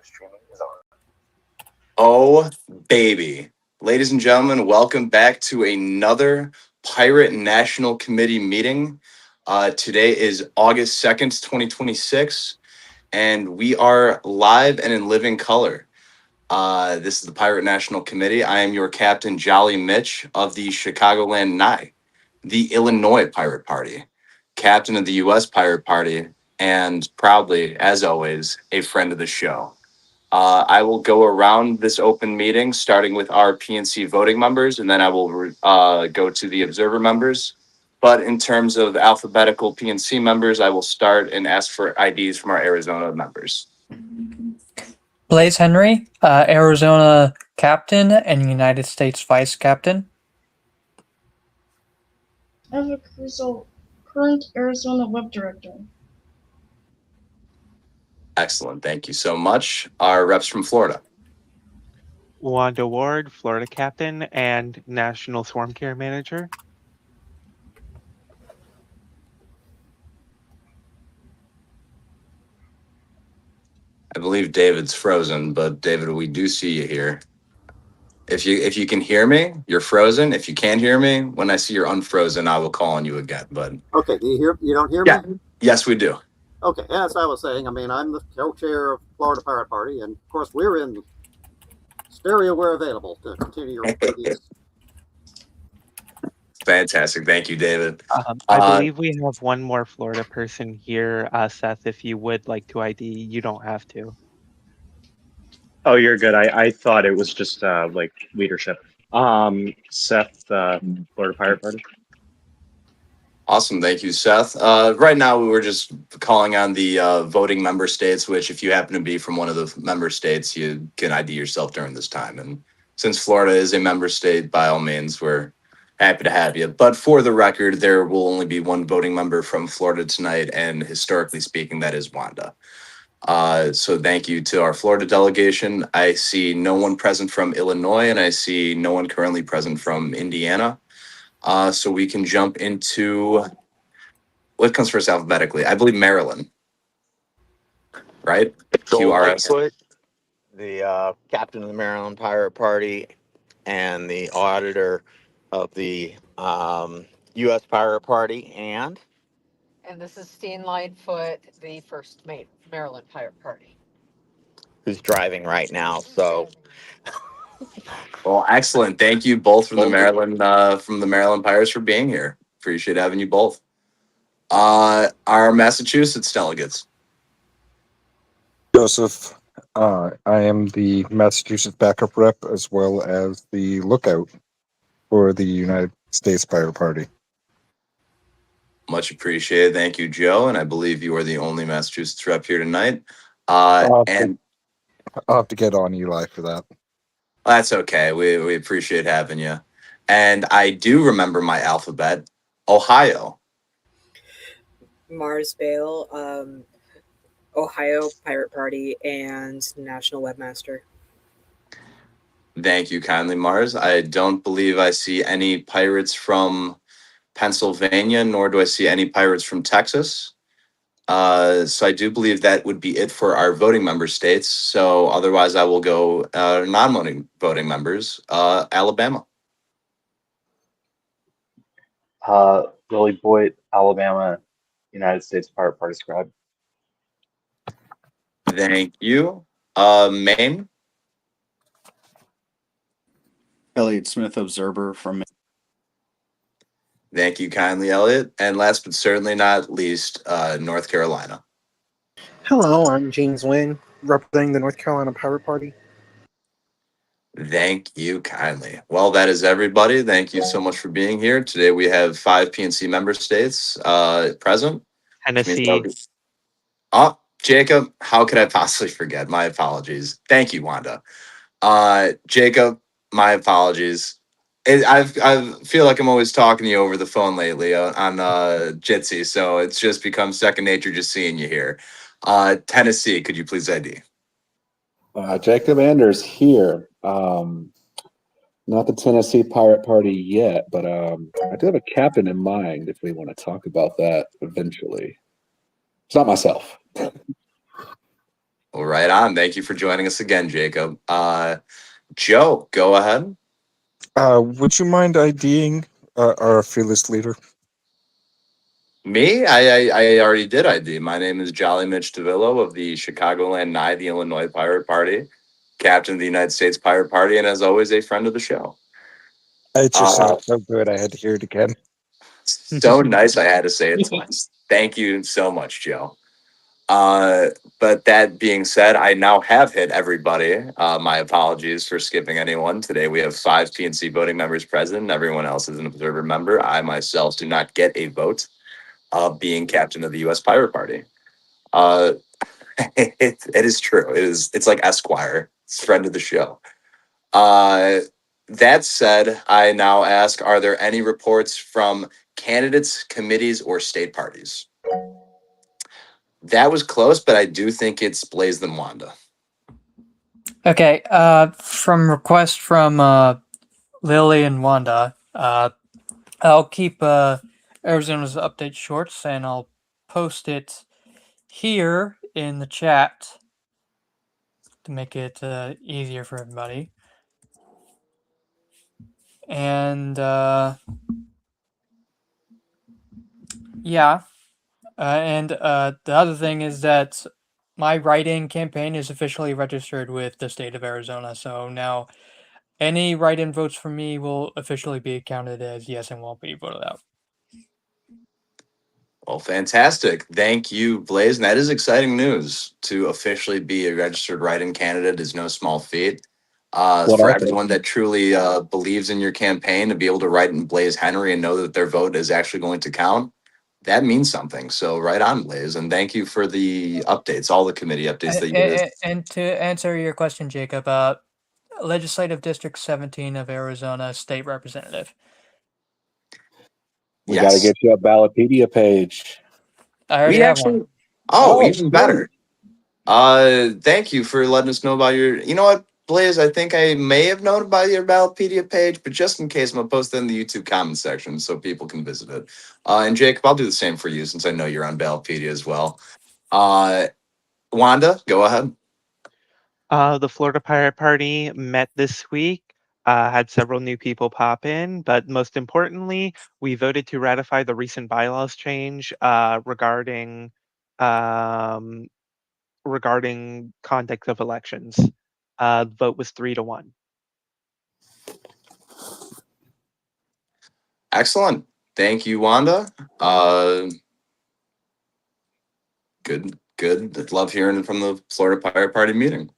streaming is on. Oh, baby. Ladies and gentlemen, welcome back to another Pirate National Committee meeting. Today is August 2nd, 2026, and we are live and in living color. This is the Pirate National Committee. I am your captain, Jolly Mitch, of the Chicagoland Nye, the Illinois Pirate Party, captain of the U.S. Pirate Party, and proudly, as always, a friend of the show. I will go around this open meeting, starting with our PNC voting members, and then I will go to the observer members. But in terms of alphabetical PNC members, I will start and ask for IDs from our Arizona members. Blaze Henry, Arizona captain and United States vice captain. Eva Crusoe, current Arizona web director. Excellent. Thank you so much. Our reps from Florida. Wanda Ward, Florida captain and national swarm care manager. I believe David's frozen, but David, we do see you here. If you can hear me, you're frozen. If you can't hear me, when I see you're unfrozen, I will call on you again. But okay, do you hear? You don't hear yeah. me? Yes, we do. Okay, as I was saying, I mean, I'm the co-chair of Florida Pirate Party, and of course, we're in stereo where available to continue your previous. Fantastic. Thank you, David. I believe we have one more Florida person here. Seth, if you would like to ID, you don't have to. Oh, you're good. I thought it was just like leadership. Seth, Florida Pirate Party. Awesome. Thank you, Seth. Right now, we were just calling on the voting member states, which if you happen to be from one of the member states, you can ID yourself during this time. And since Florida is a member state, by all means, we're happy to have you. But for the record, there will only be one voting member from Florida tonight. And historically speaking, that is Wanda. So thank you to our Florida delegation. I see no one present from Illinois, and I see no one currently present from Indiana. So we can jump into what comes first alphabetically. I believe Maryland, right? Joel QRS. Lightfoot, the captain of the Maryland Pirate Party and the auditor of the U.S. Pirate Party, And this is Steen Lightfoot, the first Maryland Pirate Party. who's driving right now. So, Well, excellent. Thank you both from the Maryland Pirates for being here. Appreciate having you both. Our Massachusetts delegates. Joseph, I am the Massachusetts backup rep as well as the lookout for the United States Pirate Party. Much appreciated. Thank you, Joe. And I believe you are the only Massachusetts rep here tonight. And I'll have to get on Eli for that. That's okay. We appreciate having you. And I do remember my alphabet. Ohio. Mars Bale, Ohio Pirate Party, and National Webmaster. Thank you kindly, Mars. I don't believe I see any pirates from Pennsylvania, nor do I see any pirates from Texas. So I do believe that would be it for our voting member states. So otherwise, I will go non-voting voting members. Alabama. Lily Boyd, Alabama, United States Pirate Party scribe. Thank you. Maine. Elliot Smith, observer from. Thank you kindly, Elliot. And last but certainly not least, North Carolina. Hello, I'm James Wynn, representing the North Carolina Pirate Party. Thank you kindly. Well, that is everybody. Thank you so much for being here. Today we have 5 PNC member states present. Tennessee. Oh, Jacob, how could I possibly forget? My apologies. Thank you, Wanda. Jacob, my apologies. I feel like I'm always talking to you over the phone lately on Jitsi, so it's just become second nature just seeing you here. Tennessee, could you please ID? Jacob Anders here. Not the Tennessee Pirate Party yet, but I do have a captain in mind if we want to talk about that eventually. It's not myself. Well, right on. Thank you for joining us again, Jacob. Joe, go ahead. Would you mind IDing our fearless leader? Me? I already did ID. My name is Jolly Mitch DeVillo of the Chicagoland Nye, the Illinois Pirate Party, captain of the United States Pirate Party, and as always, a friend of the show. It just sounded so good. I had to hear it again. So nice I had to say it twice. Thank you so much, Joe. But that being said, I now have hit everybody. My apologies for skipping anyone. Today we have 5 PNC voting members present. Everyone else is an observer member. I myself do not get a vote being captain of the U.S. Pirate Party. It is true. It's like Esquire. It's friend of the show. That said, I now ask, are there any reports from candidates, committees, or state parties? That was close, but I do think it's Blaze than Wanda. Okay, from request from Lily and Wanda, I'll keep Arizona's update shorts and I'll post it here in the chat to make it easier for everybody. And yeah, and the other thing is that my write-in campaign is officially registered with the state of Arizona, so now any write-in votes for me will officially be counted as yes and won't be voted out. Well, fantastic. Thank you, Blaze. And that is exciting news. To officially be a registered write-in candidate is no small feat. What For else? everyone that truly believes in your campaign, to be able to write in Blaze Henry and know that their vote is actually going to count, that means something. So right on, Blaze. And thank you for the updates, all the committee updates that you did. And to answer your question, Jacob, Legislative District 17 of Arizona State Representative. We got to get you a Ballotpedia page. I already We have actually, one. oh, even better. Thank you for letting us know about your, you know what, Blaze, I think I may have known about your Ballotpedia page, but just in case, I'm gonna post it in the YouTube comment section so people can visit it. And Jacob, I'll do the same for you since I know you're on Ballotpedia as well. Wanda, go ahead. The Florida Pirate Party met this week, had several new people pop in, but most importantly, we voted to ratify the recent bylaws change regarding conduct of elections. The vote was 3-1. Excellent. Thank you, Wanda. Good. Love hearing from the Florida Pirate Party meeting.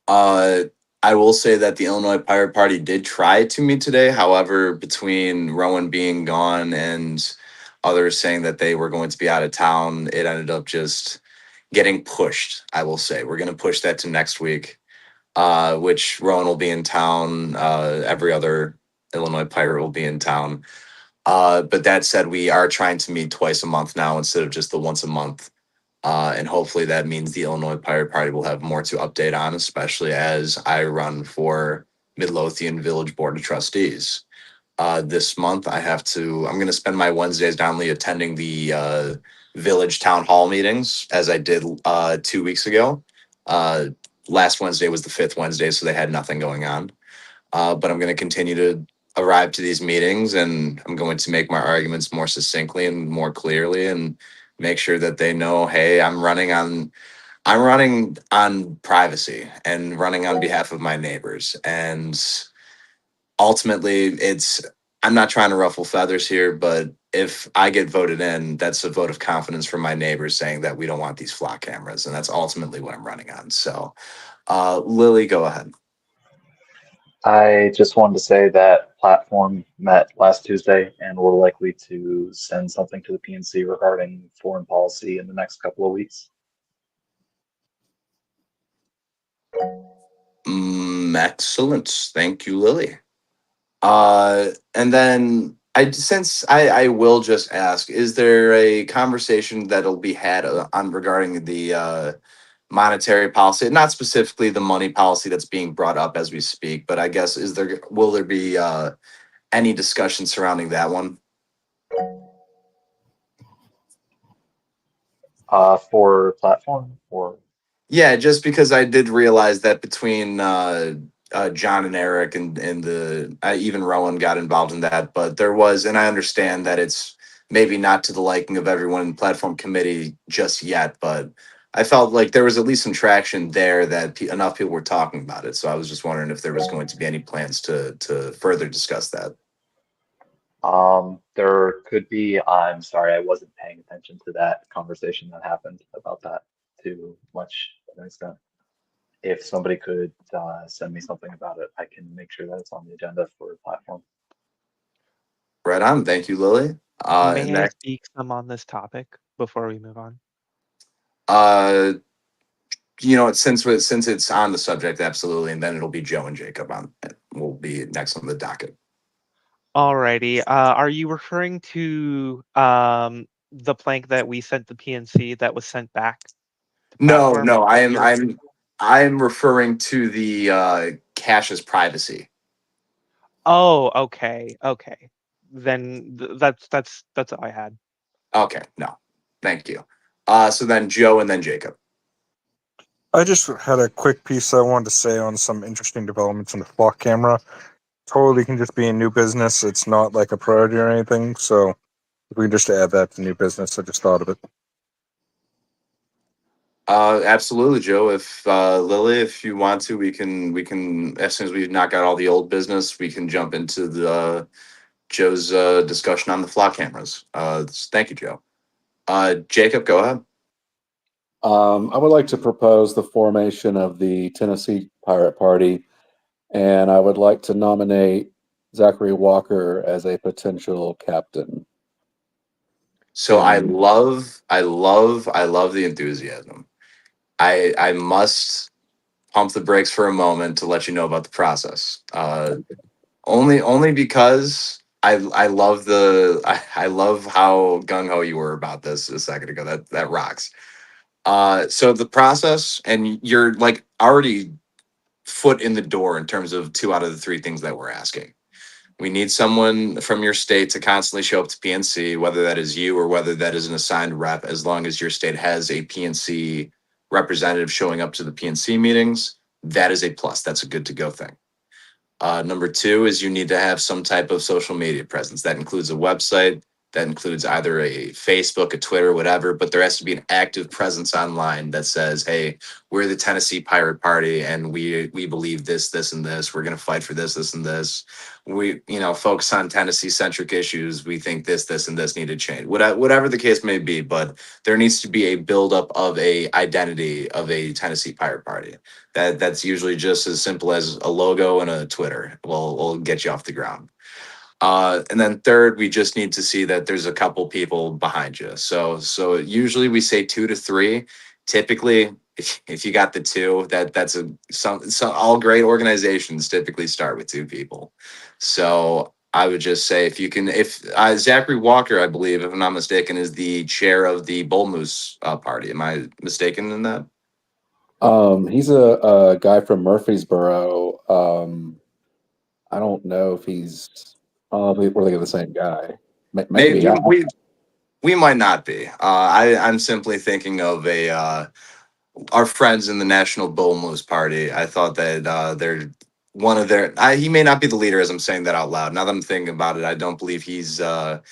I will say that the Illinois Pirate Party did try to meet today. However, between Rowan being gone and others saying that they were going to be out of town, it ended up just getting pushed. I will say we're going to push that to next week, which Rowan will be in town. Every other Illinois Pirate will be in town. But that said, we are trying to meet twice a month now instead of just the once a month. And hopefully that means the Illinois Pirate Party will have more to update on, especially as I run for Midlothian Village Board of Trustees. This month, I'm going to spend my Wednesdays not only attending the village town hall meetings, as I did 2 weeks ago. Last Wednesday was the 5th Wednesday, so they had nothing going on. But I'm going to continue to arrive to these meetings, and I'm going to make my arguments more succinctly and more clearly, and make sure that they know, hey, I'm running on privacy and running on behalf of my neighbors. And ultimately, I'm not trying to ruffle feathers here, but if I get voted in, that's a vote of confidence from my neighbors saying that we don't want these flock cameras, and that's ultimately what I'm running on. So, Lily, go ahead. I just wanted to say that platform met last Tuesday and we're likely to send something to the PNC regarding foreign policy in the next couple of weeks. Excellent. Thank you, Lily. And then I will just ask, is there a conversation that'll be had on regarding the monetary policy, not specifically the money policy that's being brought up as we speak, but I guess will there be any discussion surrounding that one? For platform or Yeah, just because I did realize that between John and Eric and the even Rowan got involved in that, but there was, and I understand that it's maybe not to the liking of everyone in the platform committee just yet, but I felt like there was at least some traction there that enough people were talking about it. So I was just wondering if there was going to be any plans to further discuss that. There could be. I'm sorry, I wasn't paying attention to that conversation that happened about that too much to an extent. If somebody could send me something about it, I can make sure that it's on the agenda for the platform. Right on. Thank you, Lily. May I Next, speak some on this topic before we move on? uh, since it's on the subject, absolutely, and then it'll be Joe and Jacob on. Will be next on the docket. Alrighty. Are you referring to the plank that we sent to PNC that was sent back to No, platform? no, Is that what you're referring to? I'm referring to the cache's privacy. Oh, okay, okay. Then that's all I had. Okay, no, thank you. So then Joe and then Jacob. I just had a quick piece I wanted to say on some interesting developments in the flock camera. Totally can just be a new business. It's not like a priority or anything. So if we can just add that to new business, I just thought of it. Absolutely, Joe. If Lily, if you want to, we can as soon as we knock out all the old business, we can jump into the Joe's discussion on the flock cameras. Thank you, Joe. Jacob, go ahead. I would like to propose the formation of the Tennessee Pirate Party, and I would like to nominate Zachary Walker as a potential captain. So I And love the enthusiasm. I must pump the brakes for a moment to let you know about the process. Only because I love I love how gung ho you were about this a second ago. That rocks. So the process, and you're like already foot in the door in terms of 2 out of the 3 things that we're asking. We need someone from your state to constantly show up to PNC, whether that is you or whether that is an assigned rep, as long as your state has a PNC representative showing up to the PNC meetings. That is a plus. That's a good to go thing. Number 2 is you need to have some type of social media presence. That includes a website, that includes either a Facebook, a Twitter, whatever, but there has to be an active presence online that says, hey, we're the Tennessee Pirate Party and we believe this, and this. We're going to fight for this, and this. We, focus on Tennessee centric issues. We think this, and this need to change. Whatever the case may be, but there needs to be a buildup of a identity of a Tennessee Pirate Party. That's usually just as simple as a logo and a Twitter. Will get you off the ground. And then third, we just need to see that there's a couple people behind you. So usually we say 2 to 3. Typically, if you got the 2, that's some all great organizations typically start with 2 people. So I would just say if Zachary Walker, I believe, if I'm not mistaken, is the chair of the Bull Moose party. Am I mistaken in that? he's a guy from Murfreesboro. I don't know if he's. We're thinking of the same guy. Maybe Maybe. we might not be. I'm simply thinking of our friends in the National Bull Moose Party. I thought that they're one of their. He may not be the leader, as I'm saying that out loud. Now that I'm thinking about it, I don't believe he's the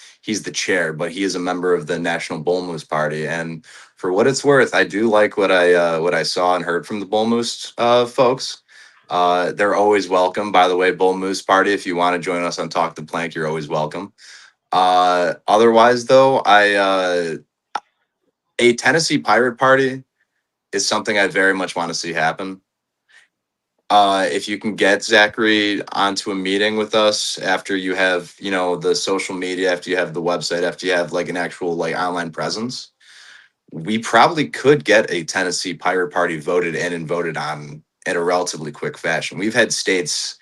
chair, but he is a member of the National Bull Moose Party. And for what it's worth, I do like what I saw and heard from the Bull Moose folks. They're always welcome. By the way, Bull Moose Party, if you want to join us on Talk the Plank, you're always welcome. Otherwise, though, a Tennessee Pirate Party is something I very much want to see happen. If you can get Zachary onto a meeting with us after you have, the social media, after you have the website, after you have like an actual like online presence, we probably could get a Tennessee Pirate Party voted in and voted on in a relatively quick fashion. We've had states.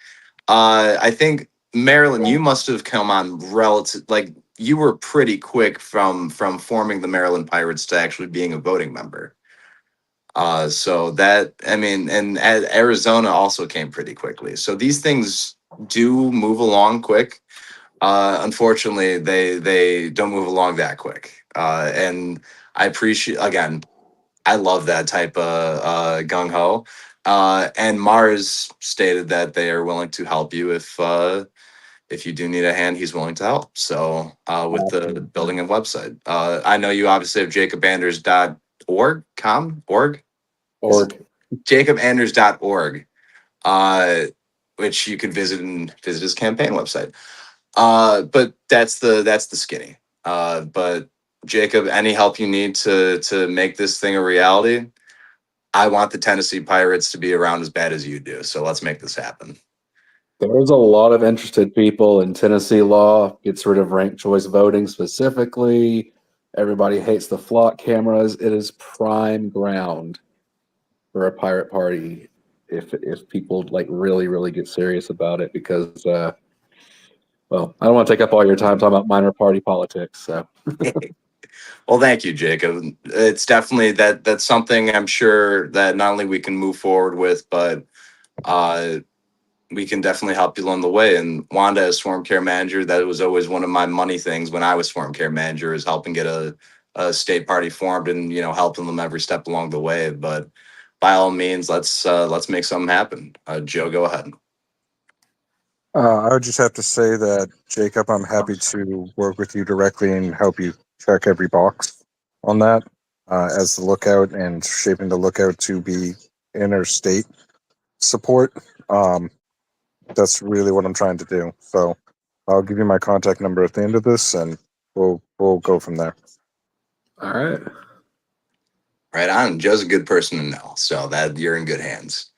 I think Maryland, you must have come on relative like you were pretty quick from forming the Maryland Pirates to actually being a voting member. So that I mean, and Arizona also came pretty quickly. So these things do move along quick. Unfortunately, they don't move along that quick. And I appreciate again. I love that type of gung ho. And Mars stated that they are willing to help you if you do need a hand, he's willing to help. So with the building a website, I know you obviously have jacobanders.org, Org. jacobanders.org, which you can visit and visit his campaign website. But that's the skinny. But Jacob, any help you need to make this thing a reality, I want the Tennessee Pirates to be around as bad as you do. So let's make this happen. There's a lot of interested people in Tennessee law, gets rid of ranked choice voting specifically. Everybody hates the flock cameras. It is prime ground for a pirate party if people like really get serious about it because well, I don't want to take up all your time talking about minor party politics. So Well, thank you, Jacob. It's definitely that's something I'm sure that not only we can move forward with, but uh, we can definitely help you along the way. And Wanda, as Swarm Care Manager, that was always one of my money things when I was Swarm Care Manager, is helping get a state party formed and helping them every step along the way. But by all means, let's make something happen. Joe, go ahead. I would just have to say that, Jacob, I'm happy to work with you directly and help you check every box on that as the lookout and shaping the lookout to be interstate support. That's really what I'm trying to do. So I'll give you my contact number at the end of this, and we'll go from there. all right. Right on. Joe's a good person to know, so that you're in good hands.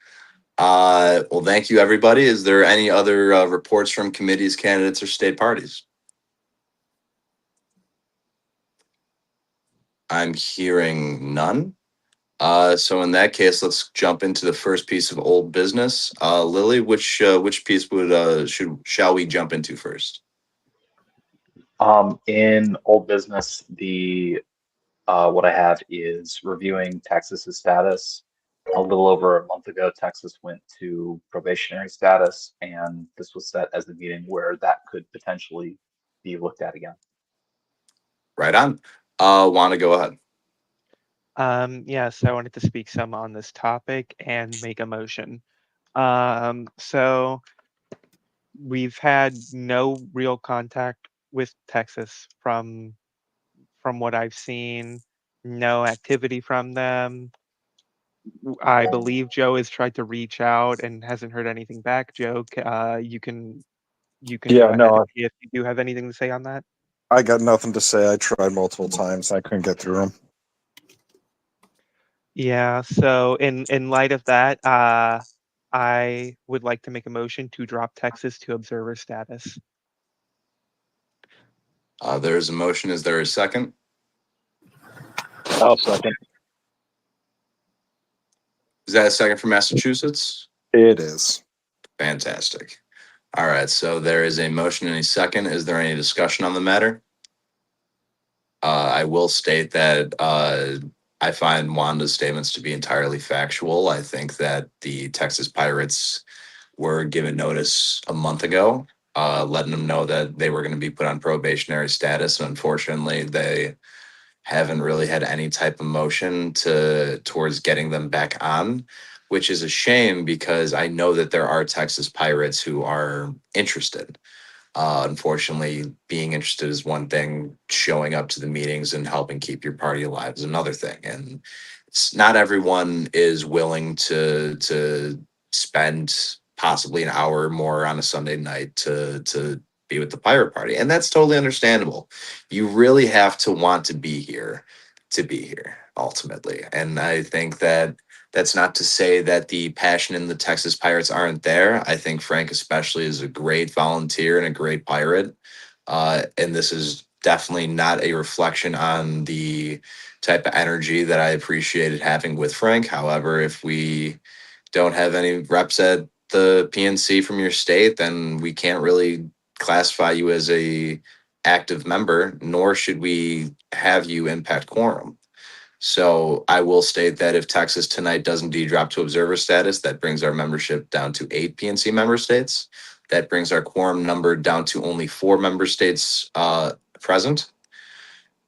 Well, thank you, everybody. Is there any other reports from committees, candidates, or state parties? I'm hearing none. So in that case, let's jump into the first piece of old business. Lily, which piece would shall we jump into first? In old business, the what I have is reviewing Texas's status. A little over a month ago, Texas went to probationary status, and this was set as the meeting where that could potentially be looked at again. Right on. Want to go ahead? Yes, I wanted to speak some on this topic and make a motion. So we've had no real contact with Texas from what I've seen, no activity from them. I believe Joe has tried to reach out and hasn't heard anything back. Joe, you can go Yeah, ahead no, if you do have anything to say on that. I got nothing to say. I tried multiple times. I couldn't get through them. Yeah, so in light of that, I would like to make a motion to drop Texas to observer status. There's a motion. Is there a second? I'll second. Is that a second for Massachusetts? It is. Fantastic. All right. So there is a motion and a second. Is there any discussion on the matter? I will state that I find Wanda's statements to be entirely factual. I think that the Texas Pirates were given notice a month ago, letting them know that they were going to be put on probationary status. And unfortunately, they haven't really had any type of motion towards getting them back on, which is a shame because I know that there are Texas Pirates who are interested. Unfortunately, being interested is one thing. Showing up to the meetings and helping keep your party alive is another thing. And it's not everyone is willing to spend possibly an hour or more on a Sunday night to be with the pirate party, and that's totally understandable. You really have to want to be here ultimately, and I think that that's not to say that the passion in the Texas Pirates aren't there. I think Frank, especially, is a great volunteer and a great pirate. And this is definitely not a reflection on the type of energy that I appreciated having with Frank. However, if we don't have any reps at the PNC from your state, then we can't really classify you as a active member, nor should we have you impact quorum. So I will state that if Texas tonight does indeed drop to observer status, that brings our membership down to 8 PNC member states. That brings our quorum number down to only 4 member states present.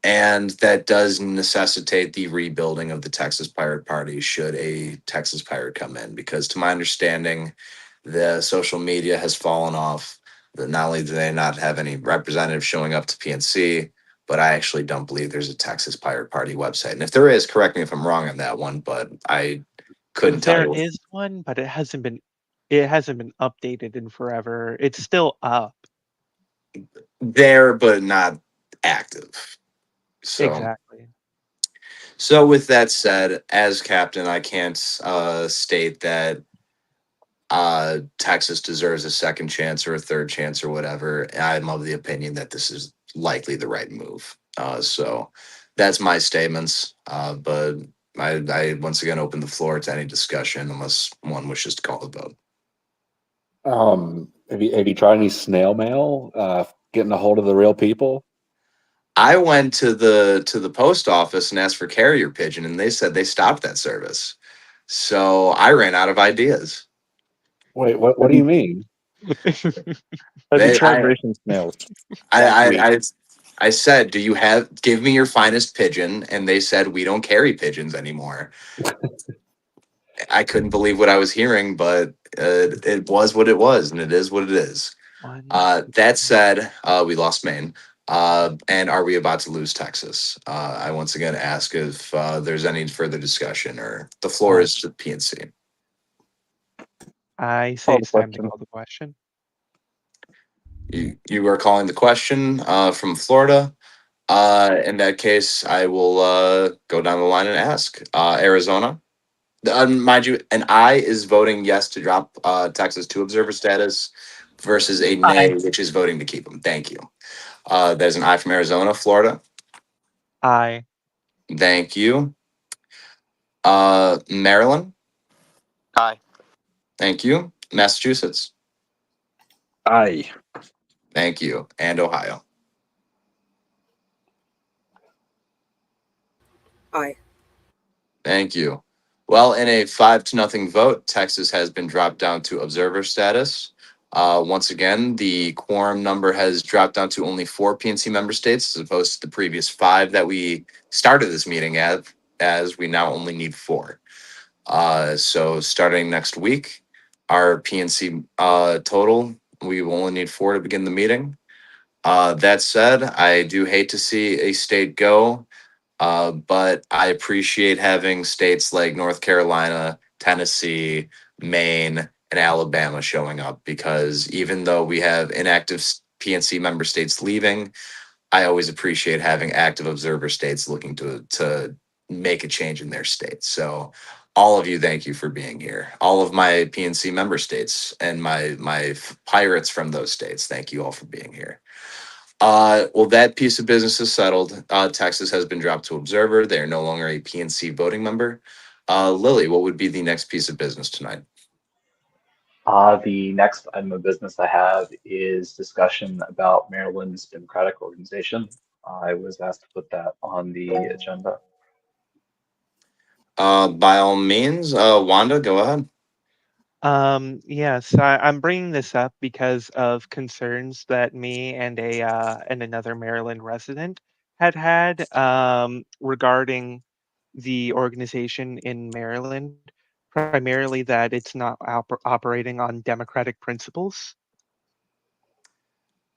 And that does necessitate the rebuilding of the Texas Pirate Party should a Texas pirate come in, because to my understanding, the social media has fallen off. That not only do they not have any representatives showing up to PNC, but I actually don't believe there's a Texas Pirate Party website. And if there is, correct me if I'm wrong on that one, but I couldn't tell There you. is one, but it hasn't been updated in forever. It's still up. There, but not active. So, Exactly. so with that said, as captain, I can't state that Texas deserves a second chance or a third chance or whatever. I'm of the opinion that this is likely the right move. So that's my statements. But I once again open the floor to any discussion unless one wishes to call the vote. Have you tried any snail mail? Getting a hold of the real people? I went to the post office and asked for carrier pigeon, and they said they stopped that service. So I ran out of ideas. Wait, what Have do you you mean? have you They, tried racing snails? I, Last I, week. I, I said, "Do you give me your finest pigeon?" And they said, "We don't carry pigeons anymore." I couldn't believe what I was hearing, but it was what it was, and it is what it is. One. That said, we lost Maine. And are we about to lose Texas? I once again ask if there's any further discussion, or the floor is to PNC. I say Call the it's time to question. call the question. You are calling the question from Florida. In that case, I will go down the line and ask Arizona. Mind you, an aye is voting yes to drop Texas to observer status versus a nay, Aye. which is voting to keep them. Thank you. There's an aye from Arizona. Florida. Aye. Thank you. Maryland. Aye. Thank you. Massachusetts. Aye. Thank you. And Ohio. Aye. Thank you. Well, in a 5-0 vote, Texas has been dropped down to observer status. Once again, the quorum number has dropped down to only 4 PNC member states as opposed to the previous 5 that we started this meeting at, as we now only need 4. So starting next week, our PNC total, we will only need 4 to begin the meeting. That said, I do hate to see a state go, but I appreciate having states like North Carolina, Tennessee, Maine, and Alabama showing up, because even though we have inactive PNC member states leaving, I always appreciate having active observer states looking to make a change in their state. So all of you, thank you for being here. All of my PNC member states and my pirates from those states, thank you all for being here. Well, that piece of business is settled. Texas has been dropped to observer. They are no longer a PNC voting member. Lily, what would be the next piece of business tonight? The next item of business I have is discussion about Maryland's Democratic Organization. I was asked to put that on the agenda. By all means, Wanda, go ahead. Yes, I'm bringing this up because of concerns that me and another Maryland resident had regarding the organization in Maryland, primarily that it's not operating on democratic principles.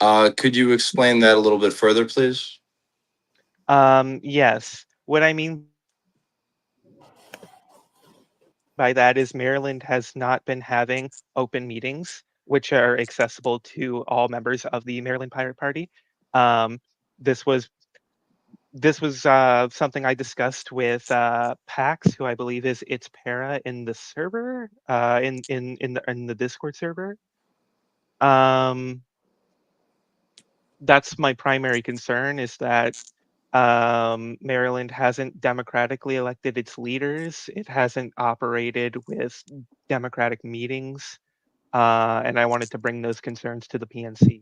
Could you explain that a little bit further, please? Yes, what I mean by that is Maryland has not been having open meetings, which are accessible to all members of the Maryland Pirate Party. Um, this was something I discussed with Pax, who I believe is its para in the server, in the Discord server. Um, that's my primary concern, is that Maryland hasn't democratically elected its leaders. It hasn't operated with democratic meetings, and I wanted to bring those concerns to the PNC.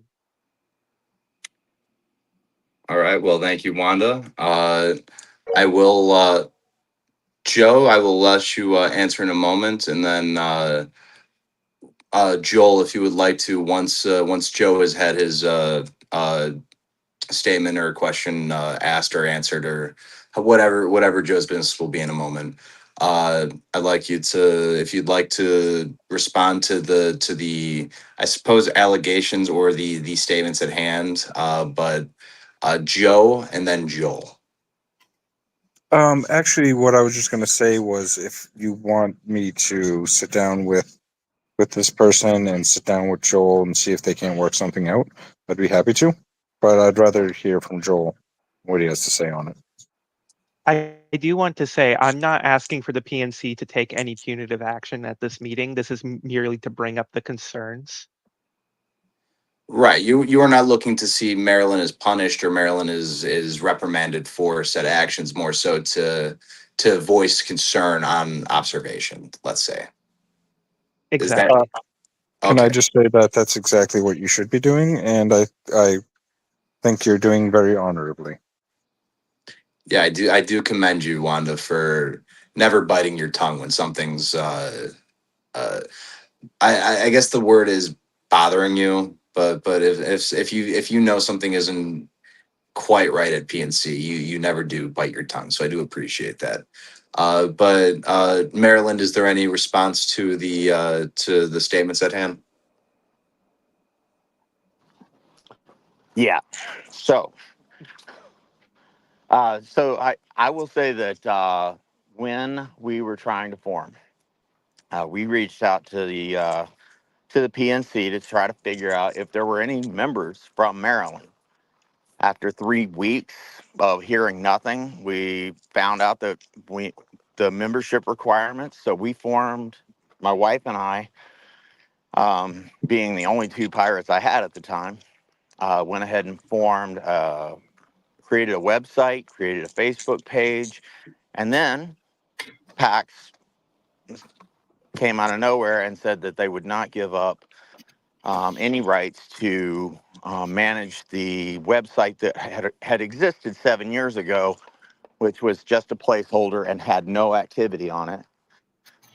All right. Well, thank you, Wanda. I will, Joe, I will let you answer in a moment, and then Joel, if you would like to, once Joe has had his statement or a question asked or answered, or whatever Joe's business will be in a moment. I'd like you to, if you'd like to respond to the I suppose allegations or the statements at hand, but Joe and then Joel. Actually, what I was just going to say was, if you want me to sit down with this person and sit down with Joel and see if they can't work something out, I'd be happy to. But I'd rather hear from Joel what he has to say on it. I do want to say I'm not asking for the PNC to take any punitive action at this meeting. This is merely to bring up the concerns. Right. You are not looking to see Maryland is punished or Maryland is reprimanded for said actions, more so to voice concern on observation, let's say. Is that Exactly. Can I okay? just say that that's exactly what you should be doing, and I think you're doing very honorably. Yeah, I do commend you, Wanda, for never biting your tongue when something's uh I guess the word is bothering you, but if you know something isn't quite right at PNC, you never do bite your tongue. So I do appreciate that. But Maryland, is there any response to the statements at hand? Yeah. So, I will say that when we were trying to form, we reached out to the PNC to try to figure out if there were any members from Maryland. After 3 weeks of hearing nothing, we found out that the membership requirements. So we formed, my wife and I, being the only two pirates I had at the time, went ahead and formed, created a website, created a Facebook page, and then PAX came out of nowhere and said that they would not give up any rights to manage the website that had existed 7 years ago, which was just a placeholder and had no activity on it,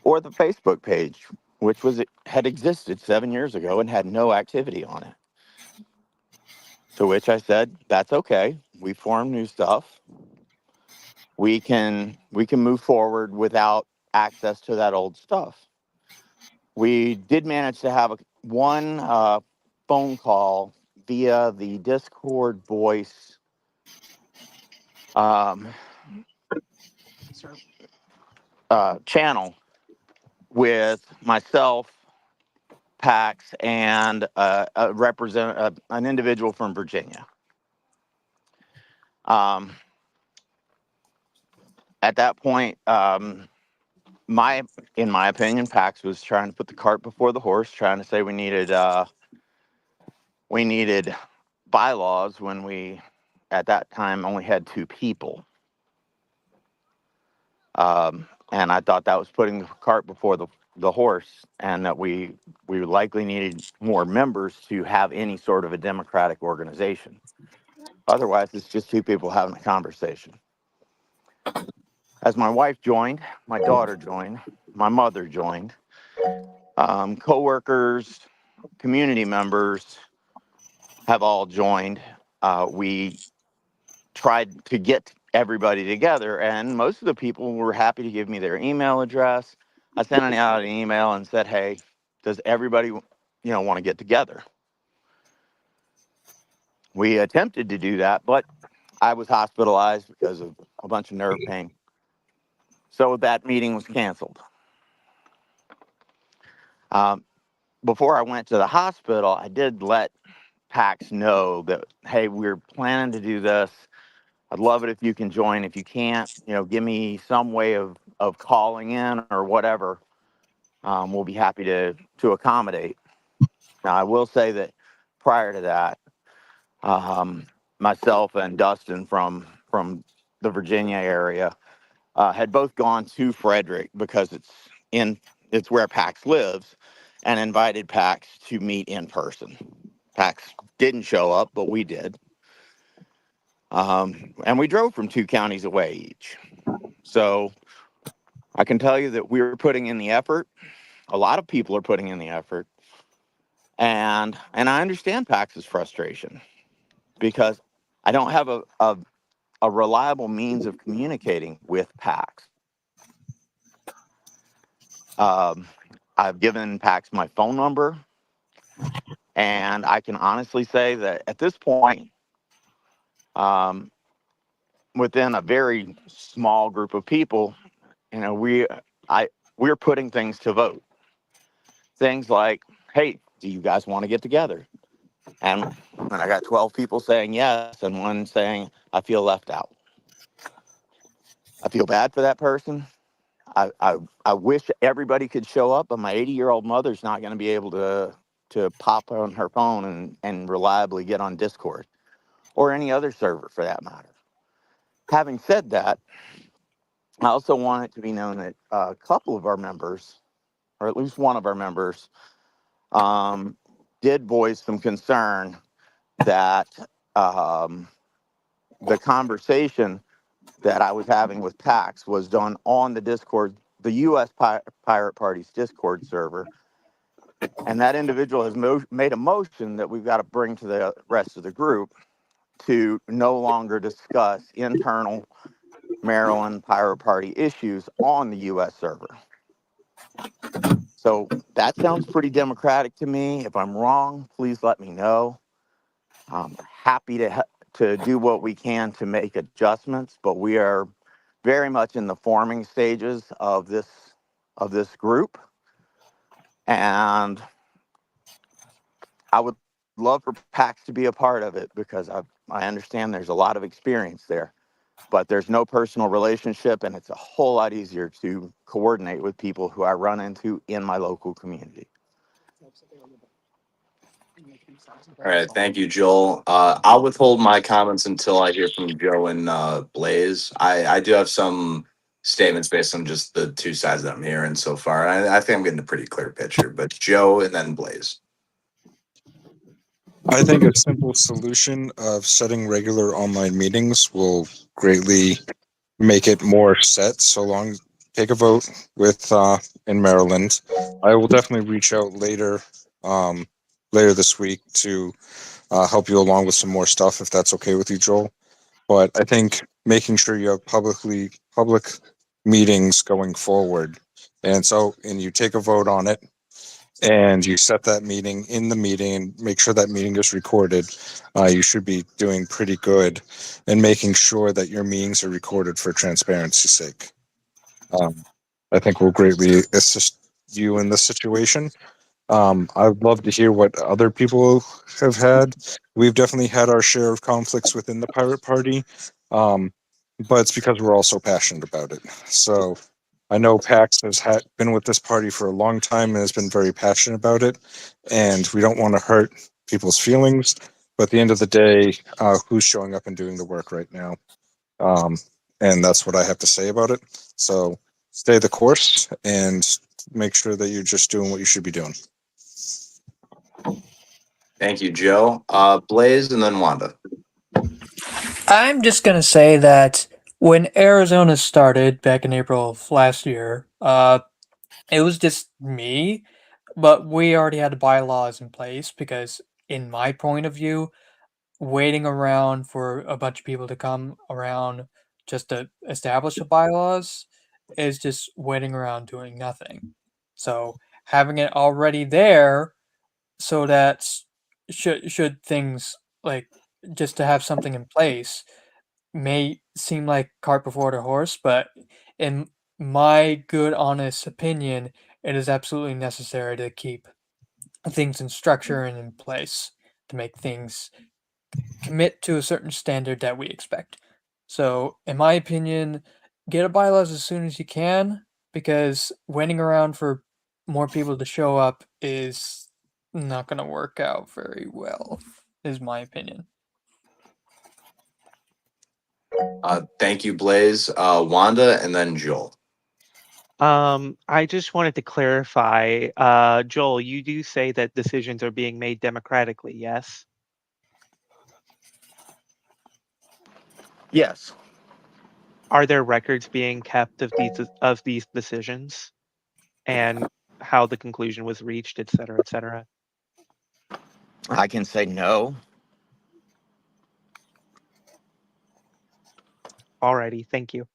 or the Facebook page, which had existed 7 years ago and had no activity on it. To which I said, "That's okay. We form new stuff. We can move forward without access to that old stuff." We did manage to have one phone call via the Discord voice um, channel with myself, Pax, and an individual from Virginia. At that point, in my opinion, Pax was trying to put the cart before the horse, trying to say we needed bylaws when we, at that time, only had two people. And I thought that was putting the cart before the horse, and that we likely needed more members to have any sort of a democratic organization. Otherwise, it's just two people having a conversation. As my wife joined, my daughter joined, my mother joined, coworkers, community members have all joined. We tried to get everybody together, and most of the people were happy to give me their email address. I sent out an email and said, "Hey, does everybody, want to get together?" We attempted to do that, but I was hospitalized because of a bunch of nerve pain. So that meeting was canceled. Before I went to the hospital, I did let PAX know that, "Hey, we're planning to do this. I'd love it if you can join. If you can't, give me some way of calling in or whatever. We'll be happy to accommodate." Now, I will say that prior to that, myself and Dustin from the Virginia area had both gone to Frederick because it's where PAX lives, and invited PAX to meet in person. PAX didn't show up, but we did. And we drove from 2 counties away each. So I can tell you that we're putting in the effort. A lot of people are putting in the effort. And I understand PAX's frustration, because I don't have a reliable means of communicating with PAX. I've given PAX my phone number, and I can honestly say that at this point, um, within a very small group of people, you know, we're putting things to vote. Things like, hey, do you guys want to get together? And I got 12 people saying yes, and one saying, I feel left out. I feel bad for that person. I wish everybody could show up, but my 80-year-old mother's not going to be able to pop on her phone and reliably get on Discord or any other server for that matter. Having said that, I also want it to be known that a couple of our members, or at least one of our members, did voice some concern that the conversation that I was having with PAX was done on the Discord, the US Pirate Party's Discord server. And that individual has made a motion that we've got to bring to the rest of the group to no longer discuss internal Maryland Pirate Party issues on the US server. So that sounds pretty democratic to me. If I'm wrong, please let me know. I'm happy to do what we can to make adjustments, but we are very much in the forming stages of this group, and I would love for PAX to be a part of it because I understand there's a lot of experience there, but there's no personal relationship, and it's a whole lot easier to coordinate with people who I run into in my local community. All right, thank you, Joel. I'll withhold my comments until I hear from Joe and Blaze. I do have some statements based on just the two sides that I'm hearing so far. I think I'm getting a pretty clear picture, but Joe and then Blaze. I think a simple solution of setting regular online meetings will greatly make it more set. So long, take a vote with in Maryland. I will definitely reach out later this week to help you along with some more stuff if that's okay with you, Joel. But I think making sure you have public meetings going forward, and you take a vote on it, and you set that meeting in the meeting and make sure that meeting is recorded, you should be doing pretty good in making sure that your meetings are recorded for transparency's sake. I think will greatly assist you in this situation. I'd love to hear what other people have had. We've definitely had our share of conflicts within the Pirate Party, but it's because we're all so passionate about it. So I know Pax has been with this party for a long time and has been very passionate about it, and we don't want to hurt people's feelings. But at the end of the day, who's showing up and doing the work right now? And that's what I have to say about it. So stay the course and make sure that you're just doing what you should be doing. Thank you, Joe. Blaze and then Wanda. I'm just gonna say that when Arizona started back in April of last year, it was just me, but we already had the bylaws in place because, in my point of view, waiting around for a bunch of people to come around just to establish the bylaws is just waiting around doing nothing. So having it already there so that should things like just to have something in place may seem like cart before the horse, but in my good honest opinion, it is absolutely necessary to keep things in structure and in place to make things commit to a certain standard that we expect. So, in my opinion, get a bylaws as soon as you can because waiting around for more people to show up is not going to work out very well, is my opinion. Thank you, Blaze. Wanda and then Joel. I just wanted to clarify, Joel, you do say that decisions are being made democratically, yes? Yes. Are there records being kept of these decisions and how the conclusion was reached, et cetera, et cetera? I can say no. already. Thank you.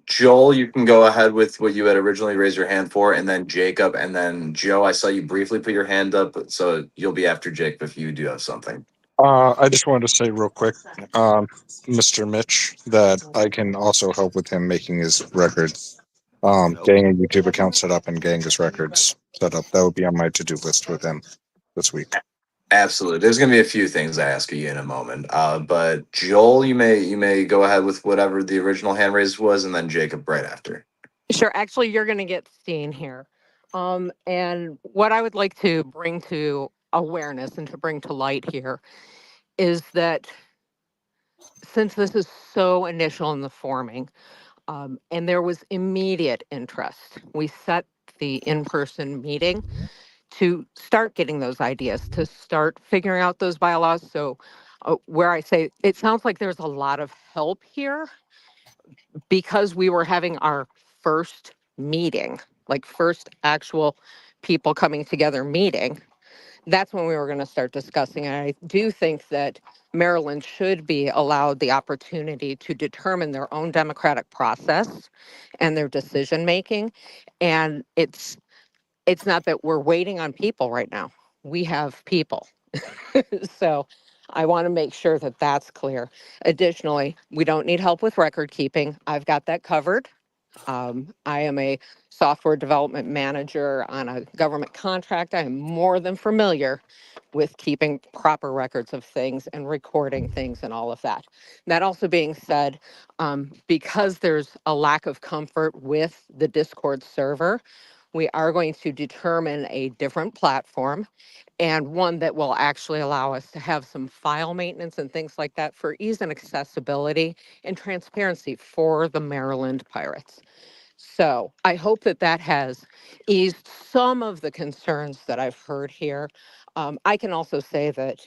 Joel, you can go ahead with what you had originally raised your hand for, and then Jacob, and then Joe. I saw you briefly put your hand up, so you'll be after Jacob if you do have something. I just wanted to say real quick, Mr. Mitch, that I can also help with him making his records. Getting a YouTube account set up and getting his records set up. That would be on my to-do list with him this week. Absolutely. There's going to be a few things I ask you in a moment. But Joel, you may go ahead with whatever the original hand raise was, and then Jacob right after. Sure. Actually, you're going to get Steen here. And what I would like to bring to awareness and to bring to light here is that since this is so initial in the forming, and there was immediate interest, we set the in-person meeting to start getting those ideas, to start figuring out those bylaws. So where I say it sounds like there's a lot of help here because we were having our first meeting, like first actual people coming together meeting. That's when we were going to start discussing. And I do think that Maryland should be allowed the opportunity to determine their own democratic process and their decision making. And it's not that we're waiting on people right now. We have people. So I want to make sure that that's clear. Additionally, we don't need help with record keeping. I've got that covered. I am a software development manager on a government contract. I am more than familiar with keeping proper records of things and recording things and all of that. That also being said, because there's a lack of comfort with the Discord server, we are going to determine a different platform and one that will actually allow us to have some file maintenance and things like that for ease and accessibility and transparency for the Maryland Pirates. So I hope that that has eased some of the concerns that I've heard here. I can also say that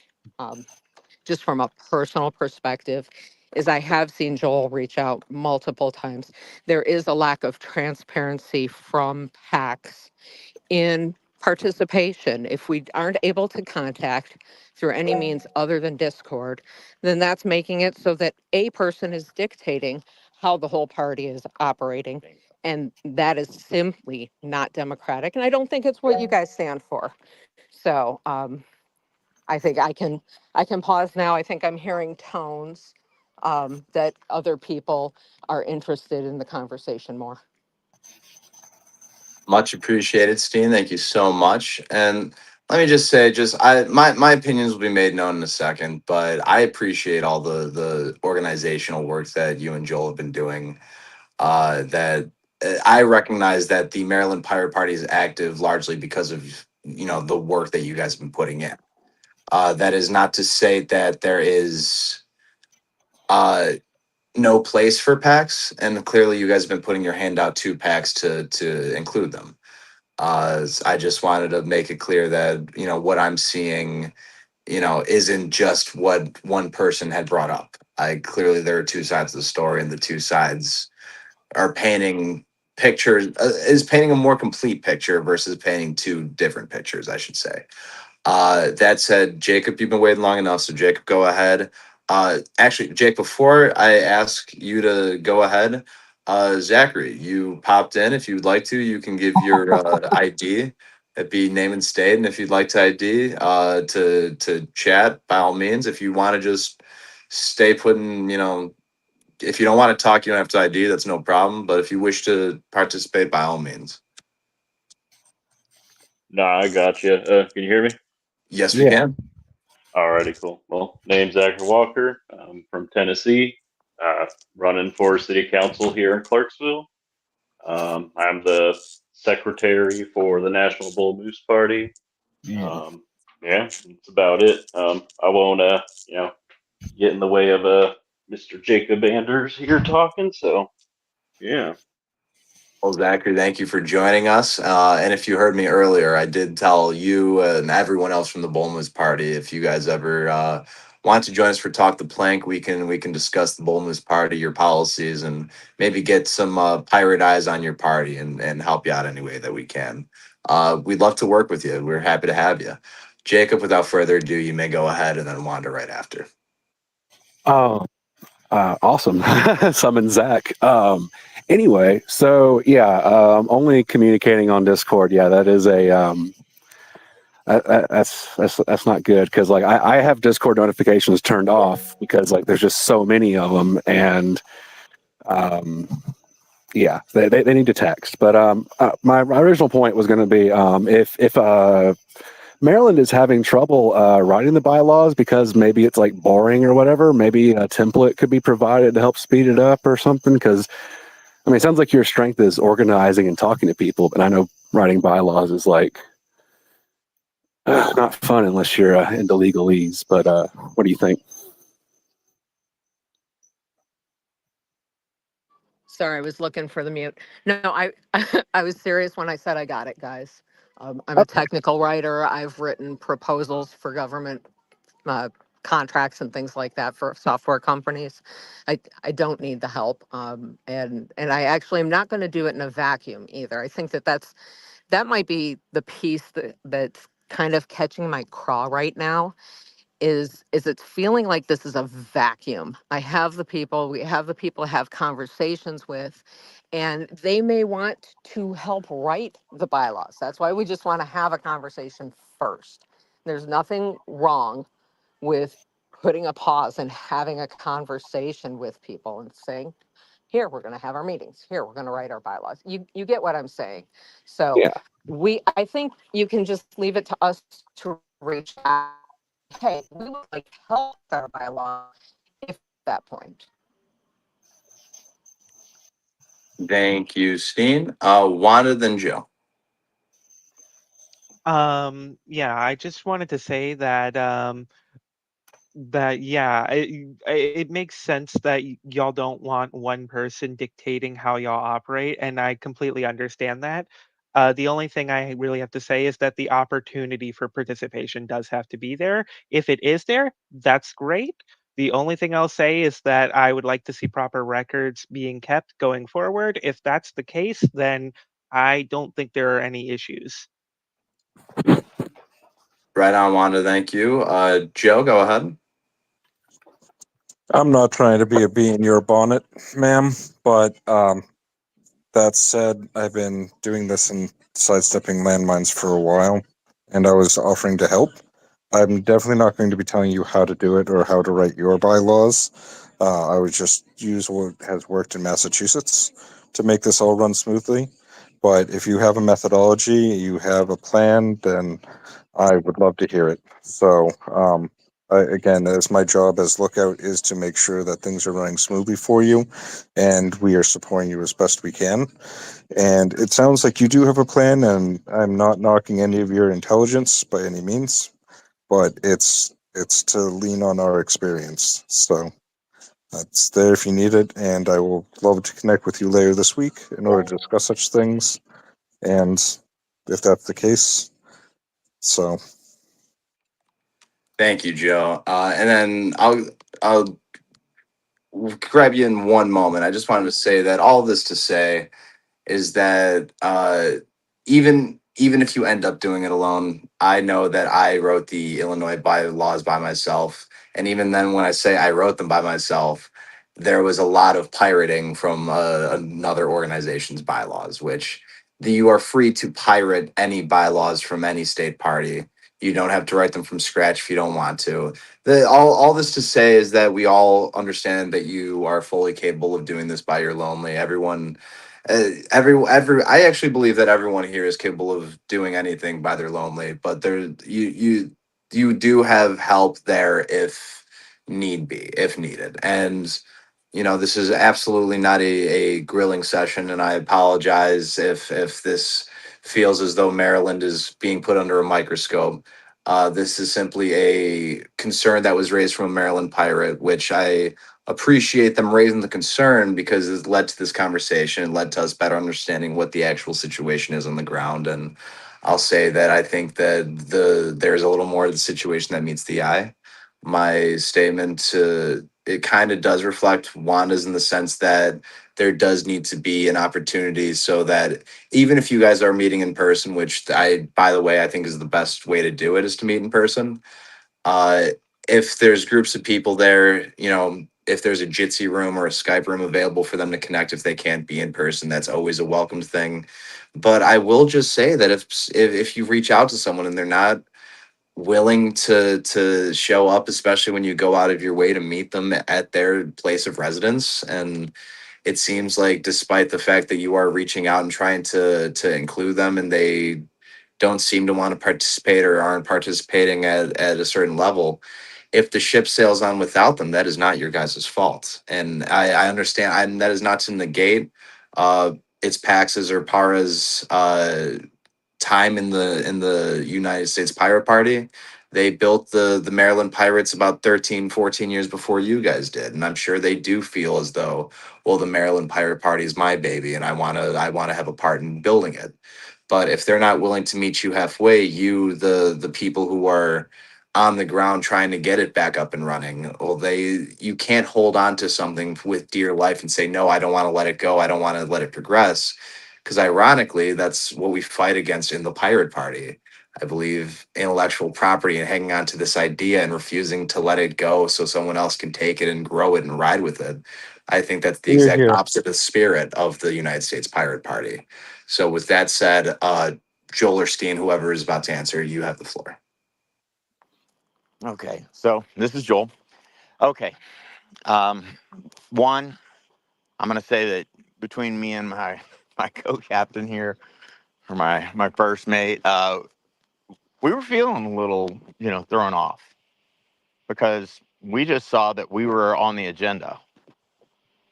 just from a personal perspective, is I have seen Joel reach out multiple times. There is a lack of transparency from PACs in participation. If we aren't able to contact through any means other than Discord, then that's making it so that a person is dictating how the whole party is operating. And that is simply not democratic. And I don't think it's what you guys stand for. So I think I can pause now. I think I'm hearing tones that other people are interested in the conversation more. Much appreciated, Steen. Thank you so much. And let me just say, my opinions will be made known in a second, but I appreciate all the organizational work that you and Joel have been doing. That I recognize that the Maryland Pirate Party is active largely because of the work that you guys have been putting in. That is not to say that there is no place for PACs, and clearly you guys have been putting your hand out to PACs to include them. I just wanted to make it clear that what I'm seeing isn't just what one person had brought up. I clearly there are two sides of the story, and the two sides are painting pictures is painting a more complete picture versus painting two different pictures, I should say. That said, Jacob, you've been waiting long enough, so Jacob, go ahead. Actually, Jake, before I ask you to go ahead, Zachary, you popped in. If you'd like to, you can give your ID. It'd be name and state, and if you'd like to ID to chat, by all means. If you want to just stay putting, if you don't want to talk, you don't have to ID. That's no problem. But if you wish to participate, by all means. Nah, I got you. Can you hear me? Yes, we can. Alrighty, cool. Well, name's Zachary Walker. I'm from Tennessee, running for city council here in Clarksville. I'm the secretary for the National Bull Moose Party. Yeah, that's about it. I won't, get in the way of Mr. Jacob Anders here talking. So, yeah. Well, Zachary, thank you for joining us. And if you heard me earlier, I did tell you and everyone else from the Bull Moose Party, if you guys ever want to join us for Talk the Plank, we can discuss the Bull Moose Party, your policies, and maybe get some pirate eyes on your party and help you out any way that we can. We'd love to work with you. We're happy to have you. Jacob, without further ado, you may go ahead and then wander right after. Oh, Awesome. Summon Zach. Anyway, so yeah, only communicating on Discord. Yeah, that is a that's not good because like I have Discord notifications turned off because like there's just so many of them and um, yeah, they need to text. But my original point was going to be if Maryland is having trouble writing the bylaws because maybe it's like boring or whatever. Maybe a template could be provided to help speed it up or something. Because I mean, it sounds like your strength is organizing and talking to people, but I know writing bylaws is like not fun unless you're into legalese. But what do you think? Sorry, I was looking for the mute. No, I was serious when I said I got it, guys. I'm a Okay. technical writer. I've written proposals for government uh, contracts and things like that for software companies. I don't need the help, and I actually am not going to do it in a vacuum either. I think that might be the piece that's kind of catching my craw right now is it's feeling like this is a vacuum. We have the people to have conversations with, and they may want to help write the bylaws. That's why we just want to have a conversation first. There's nothing wrong with putting a pause and having a conversation with people and saying, here, we're going to have our meetings. Here, we're going to write our bylaws. You get what I'm saying. So Yeah. I think you can just leave it to us to reach out. Hey, we would like help with our bylaw if at that point. Thank you, Steen. Wanda, then Joe. Yeah, I just wanted to say that yeah, it makes sense that y'all don't want one person dictating how y'all operate, and I completely understand that. The only thing I really have to say is that the opportunity for participation does have to be there. If it is there, that's great. The only thing I'll say is that I would like to see proper records being kept going forward. If that's the case, then I don't think there are any issues. Right on, Wanda. Thank you. Joe, go ahead. I'm not trying to be a bee in your bonnet, ma'am, but that said, I've been doing this and sidestepping landmines for a while, and I was offering to help. I'm definitely not going to be telling you how to do it or how to write your bylaws. I would just use what has worked in Massachusetts to make this all run smoothly. But if you have a methodology, you have a plan, then I would love to hear it. So, again, as my job as lookout is to make sure that things are running smoothly for you, and we are supporting you as best we can. And it sounds like you do have a plan, and I'm not knocking any of your intelligence by any means, but it's to lean on our experience. So that's there if you need it, and I will love to connect with you later this week in order to discuss such things. And if that's the case, so Thank you, Joe. And then I'll grab you in one moment. I just wanted to say that all this to say is that even if you end up doing it alone, I know that I wrote the Illinois bylaws by myself, and even then, when I say I wrote them by myself, there was a lot of pirating from another organization's bylaws, which you are free to pirate any bylaws from any state party. You don't have to write them from scratch if you don't want to. All this to say is that we all understand that you are fully capable of doing this by your lonely. Everyone I actually believe that everyone here is capable of doing anything by their lonely, but you do have help there if need be, if needed. And this is absolutely not a grilling session, and I apologize if this feels as though Maryland is being put under a microscope. This is simply a concern that was raised from a Maryland pirate, which I appreciate them raising the concern because it led to this conversation, led to us better understanding what the actual situation is on the ground. And I'll say that I think that there's a little more of the situation that meets the eye. My statement to it kind of does reflect Wanda's in the sense that there does need to be an opportunity so that even if you guys are meeting in person, which by the way, I think is the best way to do it is to meet in person. Uh, if there's groups of people there, if there's a Jitsi room or a Skype room available for them to connect if they can't be in person, that's always a welcome thing. But I will just say that if you reach out to someone and they're not willing to show up, especially when you go out of your way to meet them at their place of residence, and it seems like despite the fact that you are reaching out and trying to include them and they don't seem to want to participate or aren't participating at a certain level, if the ship sails on without them, that is not your guys' fault. And I understand, and that is not to negate it's Pax's or Para's time in the United States Pirate Party. They built the Maryland Pirates about 13, 14 years before you guys did. And I'm sure they do feel as though, well, the Maryland Pirate Party is my baby and I wanna have a part in building it. But if they're not willing to meet you halfway, you the people who are on the ground trying to get it back up and running, well, you can't hold on to something with dear life and say, no, I don't want to let it go. I don't want to let it progress, because ironically, that's what we fight against in the Pirate Party. I believe intellectual property and hanging on to this idea and refusing to let it go so someone else can take it and grow it and ride with it. I think that's the Here, exact here. opposite of the spirit of the United States Pirate Party. So, with that said, Joel or Steen, whoever is about to answer, you have the floor. Okay, so this is Joel. Okay, one, I'm going to say that between me and my co-captain here, or my first mate, we were feeling a little, thrown off because we just saw that we were on the agenda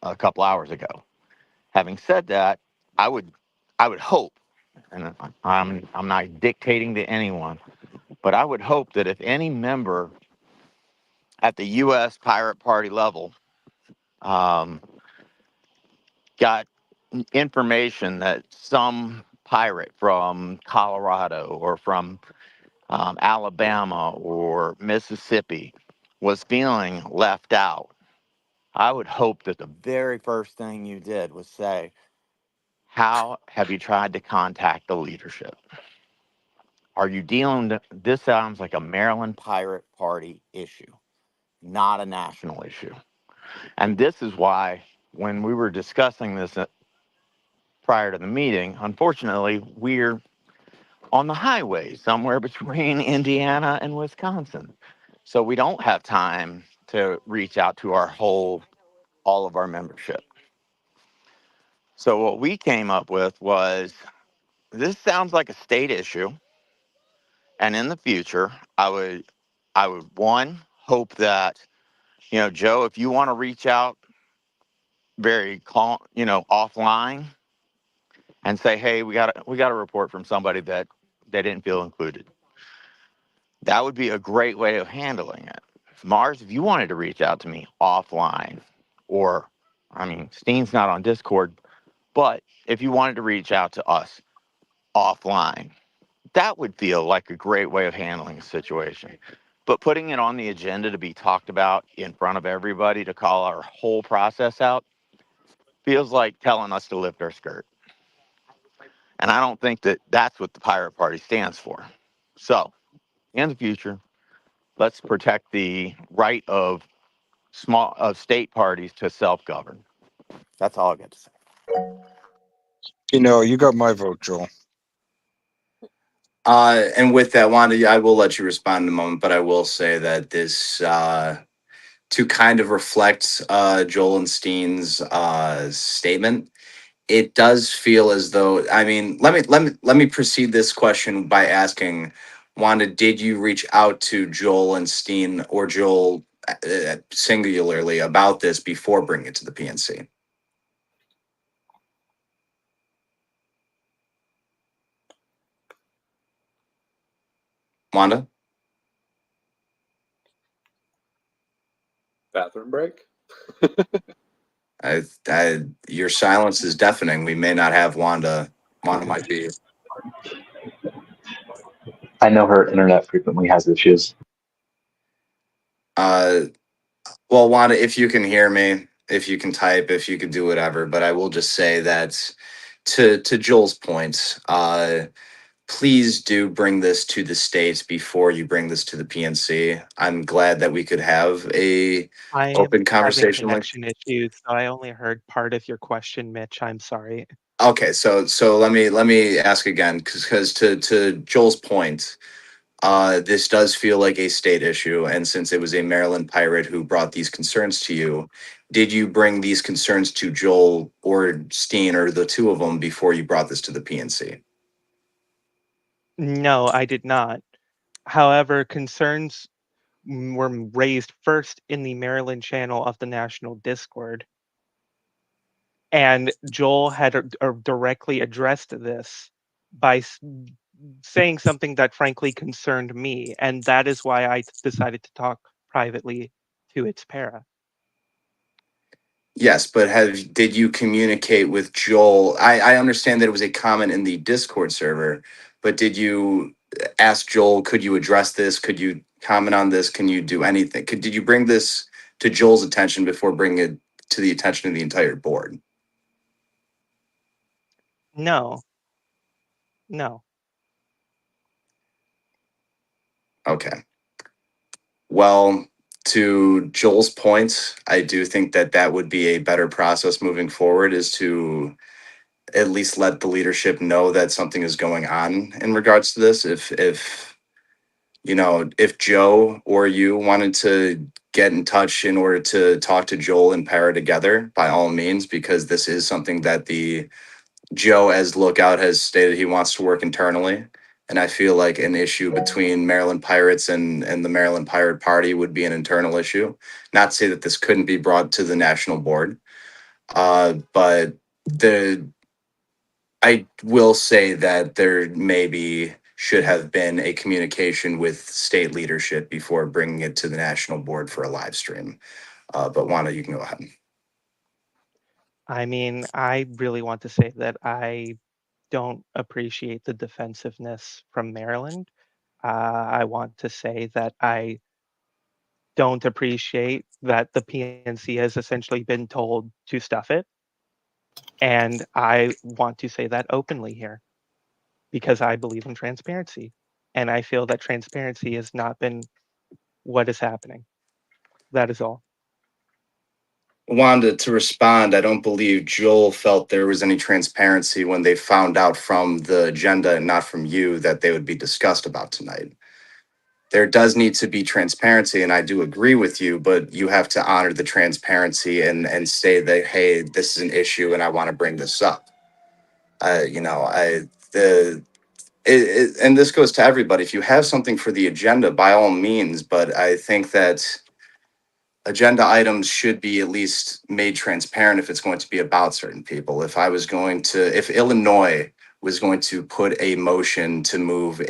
a couple hours ago. Having said that, I would hope, and I'm not dictating to anyone, but I would hope that if any member at the U.S. Pirate Party level got information that some pirate from Colorado or from Alabama or Mississippi was feeling left out, I would hope that the very first thing you did was say, how have you tried to contact the leadership? Are you dealing, this sounds like a Maryland Pirate Party issue, not a national issue. And this is why when we were discussing this prior to the meeting, unfortunately, we're on the highway somewhere between Indiana and Wisconsin. So we don't have time to reach out to all of our membership. So what we came up with was, this sounds like a state issue. And in the future, I would one, hope that, Joe, if you want to reach out very calm, offline and say, hey, we got a report from somebody that they didn't feel included. That would be a great way of handling it. Mars, if you wanted to reach out to me offline, or, Steen's not on Discord, but if you wanted to reach out to us offline, that would feel like a great way of handling a situation. But putting it on the agenda to be talked about in front of everybody to call our whole process out feels like telling us to lift our skirt. And I don't think that that's what the Pirate Party stands for. So, in the future, let's protect the right of state parties to self-govern. That's all I got to say. You got my vote, Joel. And with that, Wanda, I will let you respond in a moment, but I will say that this, to kind of reflect Joel and Steen's statement, it does feel as though, let me precede this question by asking, Wanda, did you reach out to Joel and Steen, or Joel singularly, about this before bringing it to the PNC? Wanda? Bathroom break? Your silence is deafening. We may not have Wanda. Wanda might be. I know her internet frequently has issues. Well, Wanda, if you can hear me, if you can type, if you could do whatever, but I will just say that to Joel's point, please do bring this to the states before you bring this to the PNC. I'm glad that we could have a I am open having conversation like. connection issues, so I only heard part of your question, Mitch. I'm sorry. Okay, so let me ask again, because to Joel's point, this does feel like a state issue, and since it was a Maryland pirate who brought these concerns to you, did you bring these concerns to Joel or Steen or the two of them before you brought this to the PNC? No, I did not. However, concerns were raised first in the Maryland channel of the National Discord. And Joel had directly addressed this by saying something that frankly concerned me. And that is why I decided to talk privately to its para. Yes, but did you communicate with Joel? I understand that it was a comment in the Discord server, but did you ask Joel, could you address this? Could you comment on this? Can you do anything? Did you bring this to Joel's attention before bringing it to the attention of the entire board? No, no. Okay. Well, to Joel's point, I do think that that would be a better process moving forward, is to at least let the leadership know that something is going on in regards to this. If you know, if Joe or you wanted to get in touch in order to talk to Joel and Para together, by all means, because this is something that the Joe as lookout has stated he wants to work internally. And I feel like an issue between Maryland Pirates and the Maryland Pirate Party would be an internal issue. Not to say that this couldn't be brought to the national board, but the I will say that there maybe should have been a communication with state leadership before bringing it to the national board for a live stream. But Wanda, you can go ahead. I mean, I really want to say that I don't appreciate the defensiveness from Maryland. I want to say that I don't appreciate that the PNC has essentially been told to stuff it. And I want to say that openly here because I believe in transparency. And I feel that transparency has not been what is happening. That is all. Wanda, to respond, I don't believe Joel felt there was any transparency when they found out from the agenda and not from you that they would be discussed about tonight. There does need to be transparency, and I do agree with you, but you have to honor the transparency and say that, hey, this is an issue and I want to bring this up. You know, and this goes to everybody. If you have something for the agenda, by all means, but I think that agenda items should be at least made transparent if it's going to be about certain people. If Illinois was going to put a motion to move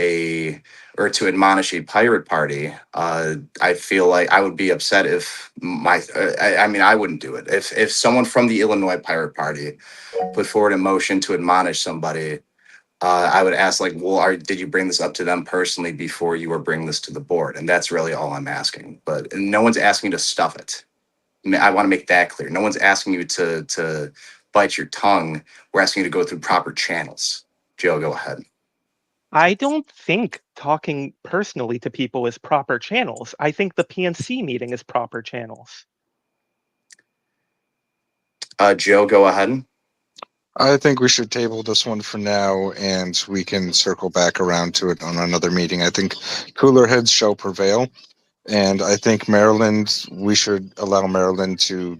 or to admonish a pirate party, I feel like I would be upset if I mean, I wouldn't do it. If someone from the Illinois Pirate Party put forward a motion to admonish somebody, I would ask, like, well, did you bring this up to them personally before you were bringing this to the board? And that's really all I'm asking. But no one's asking you to stuff it. I want to make that clear. No one's asking you to bite your tongue. We're asking you to go through proper channels. Joe, go ahead. I don't think talking personally to people is proper channels. I think the PNC meeting is proper channels. Joe, go ahead. I think we should table this one for now, and we can circle back around to it on another meeting. I think cooler heads shall prevail, and I think Maryland, we should allow Maryland to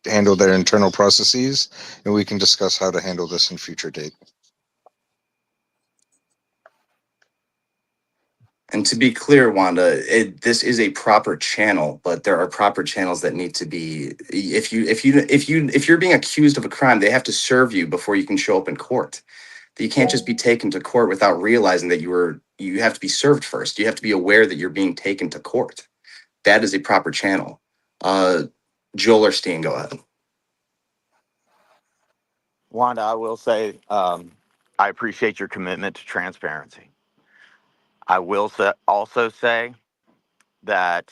handle their internal processes, and we can discuss how to handle this in future date. And to be clear, Wanda, this is a proper channel, but there are proper channels that need to be. If you're being accused of a crime, they have to serve you before you can show up in court. You can't just be taken to court without realizing that you have to be served first. You have to be aware that you're being taken to court. That is a proper channel. Joel or Steen, go ahead. Wanda, I will say I appreciate your commitment to transparency. I will also say that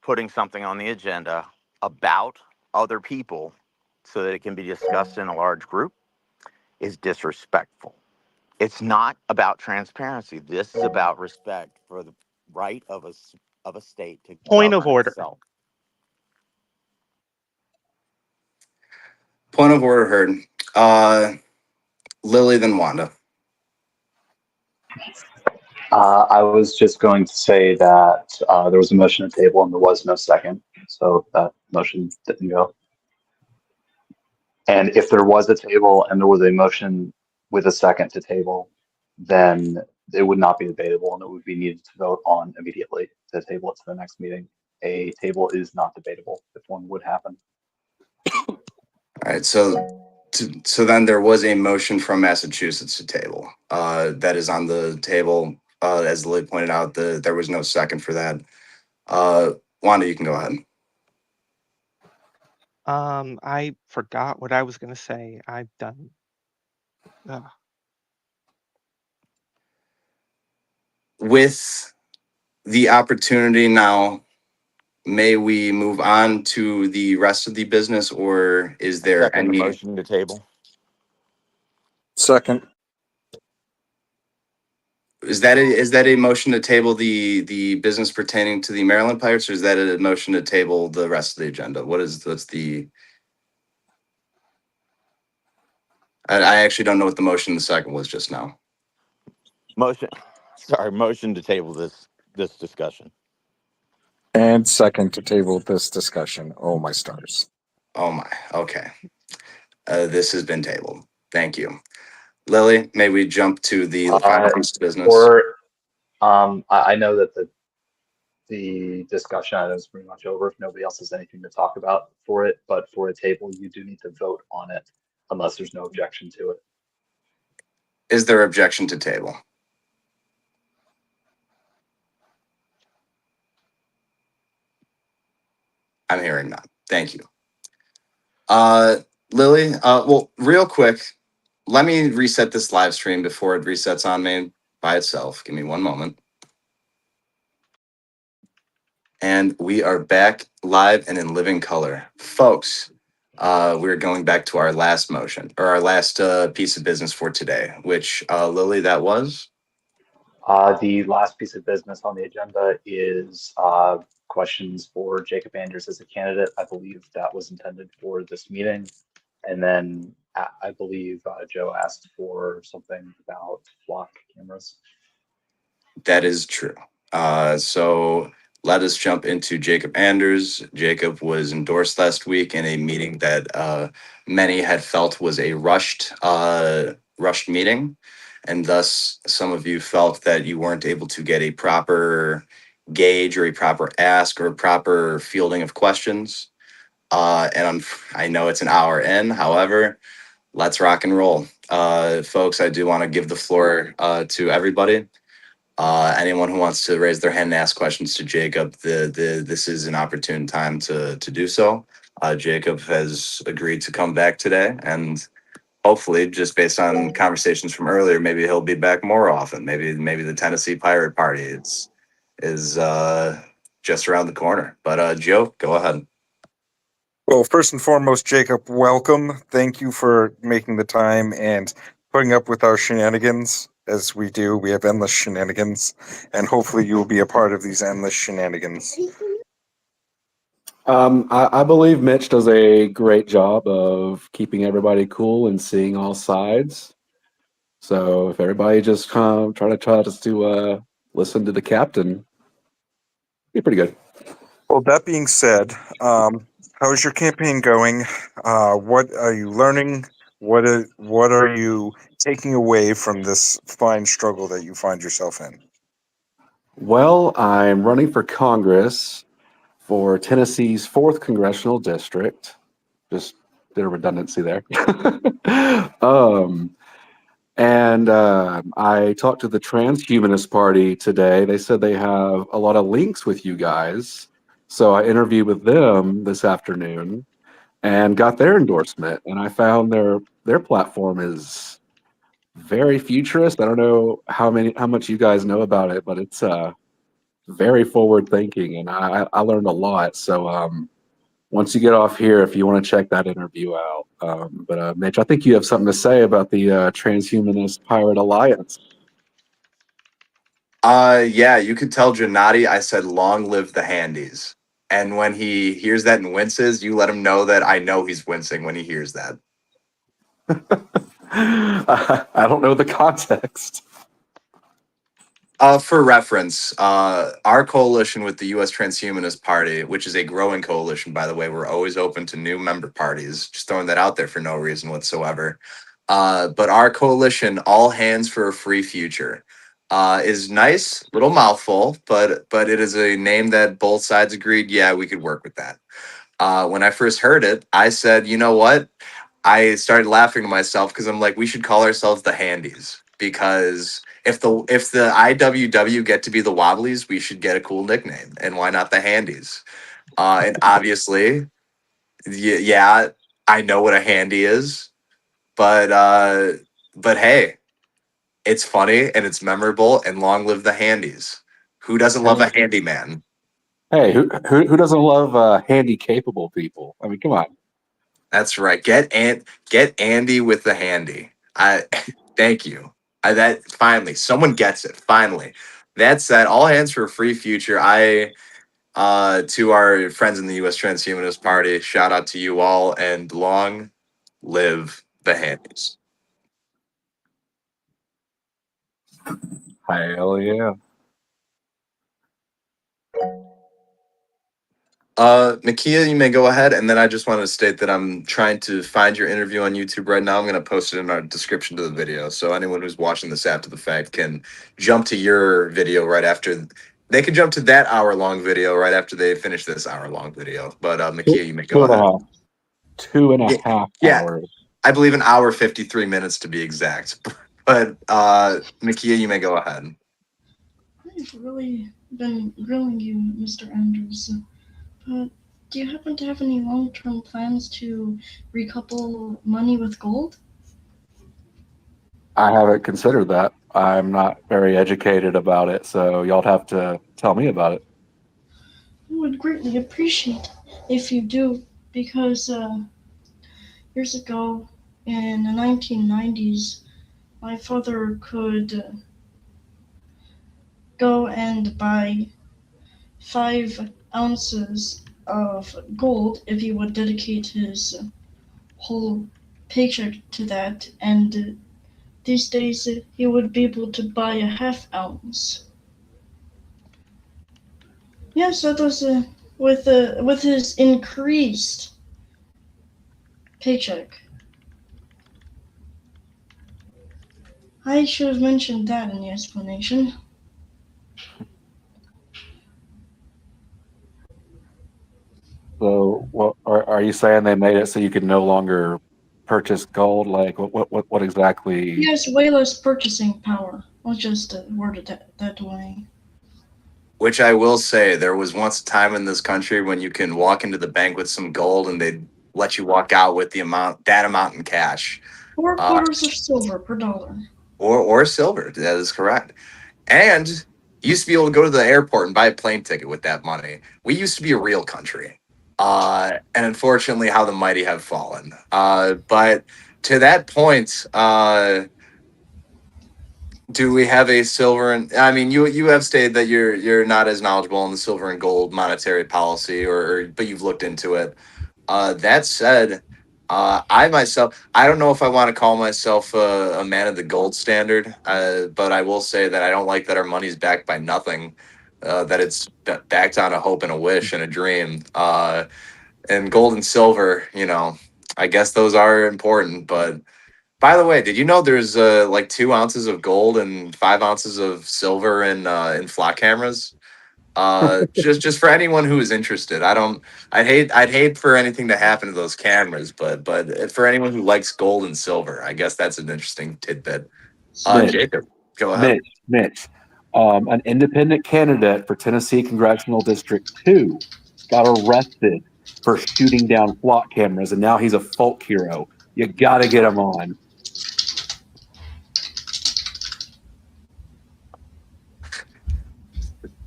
putting something on the agenda about other people so that it can be discussed in a large group is disrespectful. It's not about transparency. This is about respect for the right of a state to Point of govern order. itself. Point of order heard. Lily, then Wanda. I was just going to say that there was a motion to table and there was no second, so that motion didn't go. And if there was a table and there was a motion with a second to table, then it would not be debatable and it would be needed to vote on immediately to table it to the next meeting. A table is not debatable if one would happen. All right, so then there was a motion from Massachusetts to table. That is on the table. As Lily pointed out, there was no second for that. Wanda, you can go ahead. I forgot what I was gonna say. I've done. With the opportunity now, may we move on to the rest of the business, or is there Second the any? motion to table. Second. Is that a motion to table the business pertaining to the Maryland Pirates, or is that a motion to table the rest of the agenda? What's the? I actually don't know what the motion the second was just now. Motion to table this discussion. And second to table this discussion. Oh my stars. Oh my. Okay. This has been tabled. Thank you, Lily. May we jump to the final piece of business? I know that the discussion item is pretty much over if nobody else has anything to talk about for it, but for a table, you do need to vote on it unless there's no objection to it. Is there objection to table? I'm hearing none. Thank you. Lily, well, real quick, let me reset this live stream before it resets on me by itself. Give me one moment. And we are back live and in living color. Folks, we're going back to our last motion, or our last piece of business for today, which, Lily, that was? The last piece of business on the agenda is questions for Jacob Andrews as a candidate. I believe that was intended for this meeting. And then I believe Joe asked for something about flock cameras. That is true. So let us jump into Jacob Anders. Jacob was endorsed last week in a meeting that many had felt was a rushed meeting, and thus some of you felt that you weren't able to get a proper gauge or a proper ask or a proper fielding of questions. I know it's an hour in, however, let's rock and roll. Folks, I do want to give the floor to everybody. Anyone who wants to raise their hand and ask questions to Jacob, this is an opportune time to do so. Jacob has agreed to come back today, and hopefully, just based on conversations from earlier, maybe he'll be back more often. Maybe the Tennessee Pirate Party is just around the corner. But Joe, go ahead. Well, first and foremost, Jacob, welcome. Thank you for making the time and putting up with our shenanigans. As we do, we have endless shenanigans, and hopefully you will be a part of these endless shenanigans. I believe Mitch does a great job of keeping everybody cool and seeing all sides. So if everybody just try to listen to the captain, be pretty good. Well, that being said, how is your campaign going? What are you learning? What are you taking away from this fine struggle that you find yourself in? Well, I'm running for Congress for Tennessee's 4th Congressional District. Just did a redundancy there. And I talked to the Transhumanist Party today. They said they have a lot of links with you guys. So I interviewed with them this afternoon and got their endorsement. And I found their platform is very futurist. I don't know how much you guys know about it, but it's very forward thinking, and I learned a lot. So once you get off here, if you want to check that interview out. But Mitch, I think you have something to say about the Transhumanist Pirate Alliance. Yeah, you could tell Gennady I said long live the handies. And when he hears that and winces, you let him know that I know he's wincing when he hears that. I don't know the context. For reference, our coalition with the U.S. Transhumanist Party, which is a growing coalition, by the way, we're always open to new member parties. Just throwing that out there for no reason whatsoever. But our coalition, All Hands for a Free Future, is nice, little mouthful, but it is a name that both sides agreed, yeah, we could work with that. When I first heard it, I said, you know what? I started laughing to myself because I'm like, we should call ourselves the Handies, because if the IWW get to be the Wobblies, we should get a cool nickname, and why not the Handies? And obviously, yeah, I know what a handy is, but hey, it's funny and it's memorable, and long live the Handies. Who doesn't love a handyman? Hey, who doesn't love handy capable people? I mean, come on. That's right. Get Andy with the handy. I thank you. That finally someone gets it. Finally. That said, all hands for a free future. I to our friends in the US Transhumanist Party, shout out to you all, and long live the handies. Hell yeah. Nakia, you may go ahead, and then I just wanted to state that I'm trying to find your interview on YouTube right now. I'm going to post it in our description to the video, so anyone who's watching this after the fact can jump to your video right after. They can jump to that hour-long video right after they finish this hour-long video. But Nakia, you may Two go and a ahead. half. 2.5 Yeah, hours. I believe an hour 53 minutes to be exact. But Nakia, you may go ahead. I've really been grilling you, Mr. Andrews. But do you happen to have any long-term plans to recouple money with gold? I haven't considered that. I'm not very educated about it, so y'all have to tell me about it. I would greatly appreciate if you do, because years ago in the 1990s, my father could go and buy 5 ounces of gold if he would dedicate his whole paycheck to that, and these days he would be able to buy a ½ ounce. Yes, that was with his increased paycheck. I should have mentioned that in the explanation. So, what are you saying? They made it so you could no longer purchase gold? Like, what exactly? He has way less purchasing power. I'll just word it that way. Which I will say, there was once a time in this country when you can walk into the bank with some gold and they'd let you walk out with that amount in cash. 4 quarters of silver per dollar. Or silver. That is correct. And you used to be able to go to the airport and buy a plane ticket with that money. We used to be a real country. And unfortunately, how the mighty have fallen. But to that point, do we have a silver and I mean you have stated that you're not as knowledgeable on the silver and gold monetary policy but you've looked into it. That said, I myself I don't know if I want to call myself a man of the gold standard, but I will say that I don't like that our money's backed by nothing, that it's backed on a hope and a wish and a dream. And gold and silver, I guess those are important, but by the way, did you know there's like 2 ounces of gold and 5 ounces of silver in flock cameras? Just for anyone who is interested. I'd hate for anything to happen to those cameras, but for anyone who likes gold and silver, I guess that's an interesting tidbit. Mitch, Jacob, go ahead. Mitch. An independent candidate for Tennessee Congressional District 2 got arrested for shooting down flock cameras, and now he's a folk hero. You got to get him on.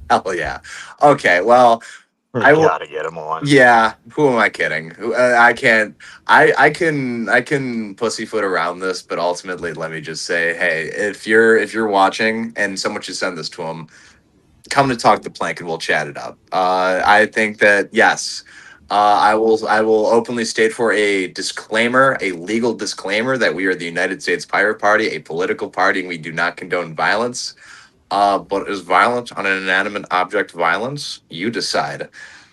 Hell yeah. Okay, well, I will. Gotta get him on. Yeah, who am I kidding? I can't. I can pussyfoot around this, but ultimately, let me just say, hey, if you're watching and someone should send this to him, come to Talk the Plank and we'll chat it up. I think that yes, I will openly state for a disclaimer, a legal disclaimer that we are the United States Pirate Party, a political party, and we do not condone violence. But is violence on an inanimate object violence? You decide.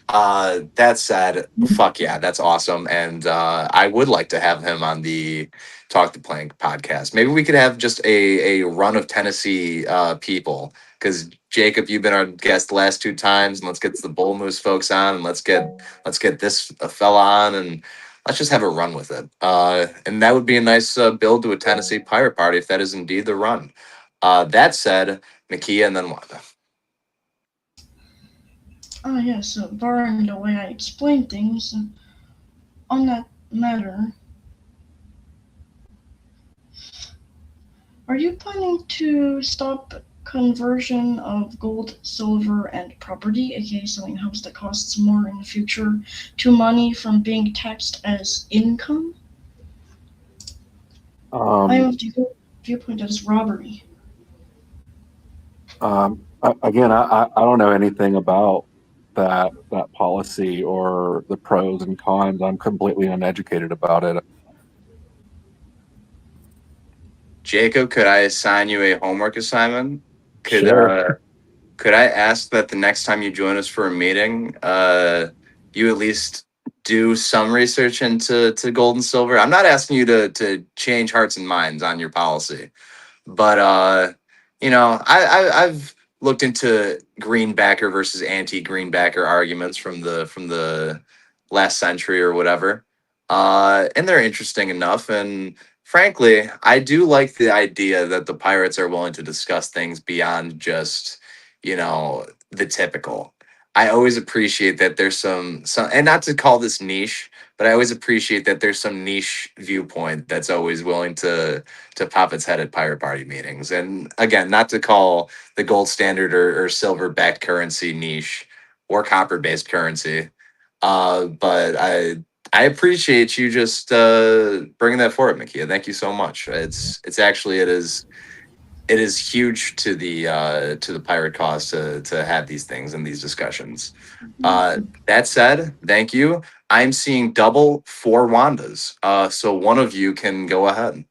That said, fuck yeah, that's awesome. And I would like to have him on the Talk the Plank podcast. Maybe we could have just a run of Tennessee people. Because Jacob, you've been our guest the last 2 times, and let's get the Bull Moose folks on, and let's get this fella on, and let's just have a run with it. And that would be a nice build to a Tennessee Pirate Party if that is indeed the run. That said, Nakia and then Wanda. Yes, barring the way I explain things, on that matter, are you planning to stop conversion of gold, silver, and property, aka selling house that costs more in the future, to money from being taxed as income? I am Um, of the viewpoint that is robbery. Again, I don't know anything about that policy or the pros and cons. I'm completely uneducated about it. Jacob, could I assign you a homework assignment? Could Sure. uh could I ask that the next time you join us for a meeting, you at least do some research into gold and silver? I'm not asking you to change hearts and minds on your policy, but I've looked into greenbacker versus anti-greenbacker arguments from the last century or whatever, and they're interesting enough. And frankly, I do like the idea that the pirates are willing to discuss things beyond just the typical. I always appreciate that there's some, and not to call this niche, but I always appreciate that there's some niche viewpoint that's always willing to pop its head at pirate party meetings. And again, not to call the gold standard or silver backed currency niche or copper based currency, but I appreciate you just bringing that forward, Makia. Thank you so much. It's actually it is huge to the pirate cause to have these things and these discussions. That said, thank you. I'm seeing double for Wandas. So one of you can go ahead.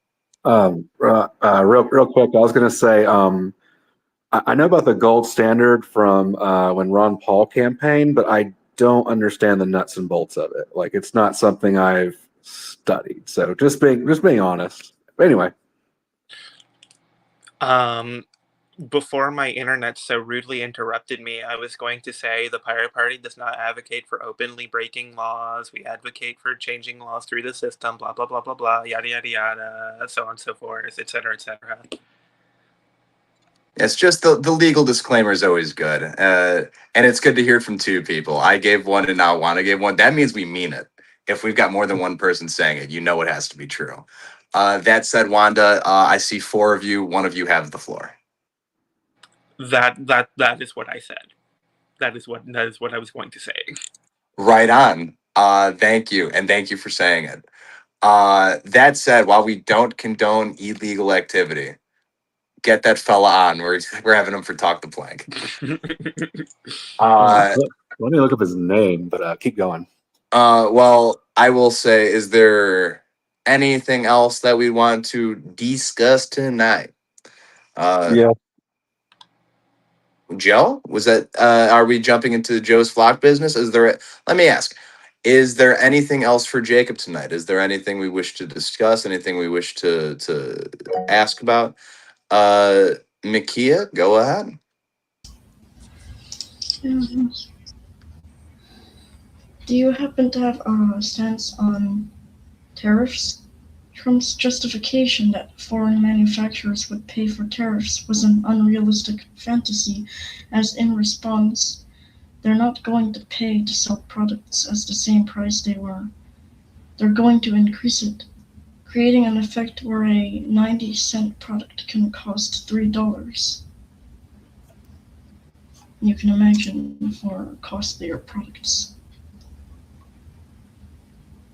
Real quick, I was going to say, I know about the gold standard from when Ron Paul campaigned, but I don't understand the nuts and bolts of it. Like, it's not something I've studied. So just being honest. Anyway. Before my internet so rudely interrupted me, I was going to say the Pirate Party does not advocate for openly breaking laws. We advocate for changing laws through the system, blah, blah, blah, blah, blah, yada, yada, yada, so on and so forth, et cetera, et cetera. It's just the legal disclaimer is always good. And it's good to hear from two people. I gave one and now Wanda gave one. That means we mean it. If we've got more than one person saying it, it has to be true. That said, Wanda, I see four of you. One of you have the floor. That is what I said. That is what I was going to say. Right on. Thank you. And thank you for saying it. That said, while we don't condone illegal activity, get that fella on. We're having him for Talk the Plank. Let me look up his name, but keep going. Well, I will say, is there anything else that we want to discuss tonight? Yeah. Joe, was that? Are we jumping into Joe's flock business? Let me ask. Is there anything else for Jacob tonight? Is there anything we wish to discuss? Anything we wish to ask about? Makia, go ahead. Do you happen to have a stance on tariffs? Trump's justification that foreign manufacturers would pay for tariffs was an unrealistic fantasy, as in response, they're not going to pay to sell products as the same price they were. They're going to increase it, creating an effect where a 90-cent product can cost $3. you can imagine for costlier products.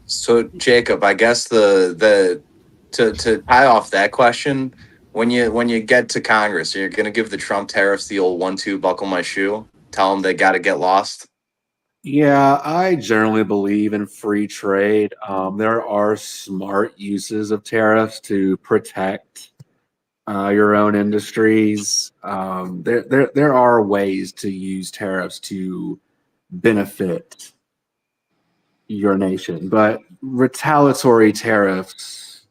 So Jacob, I guess the to tie off that question, when you get to Congress, you're gonna give the Trump tariffs the old 1-2 buckle my shoe, tell them they got to get lost. Yeah, I generally believe in free trade. There are smart uses of tariffs to protect your own industries. There are ways to use tariffs to benefit your nation, but retaliatory tariffs,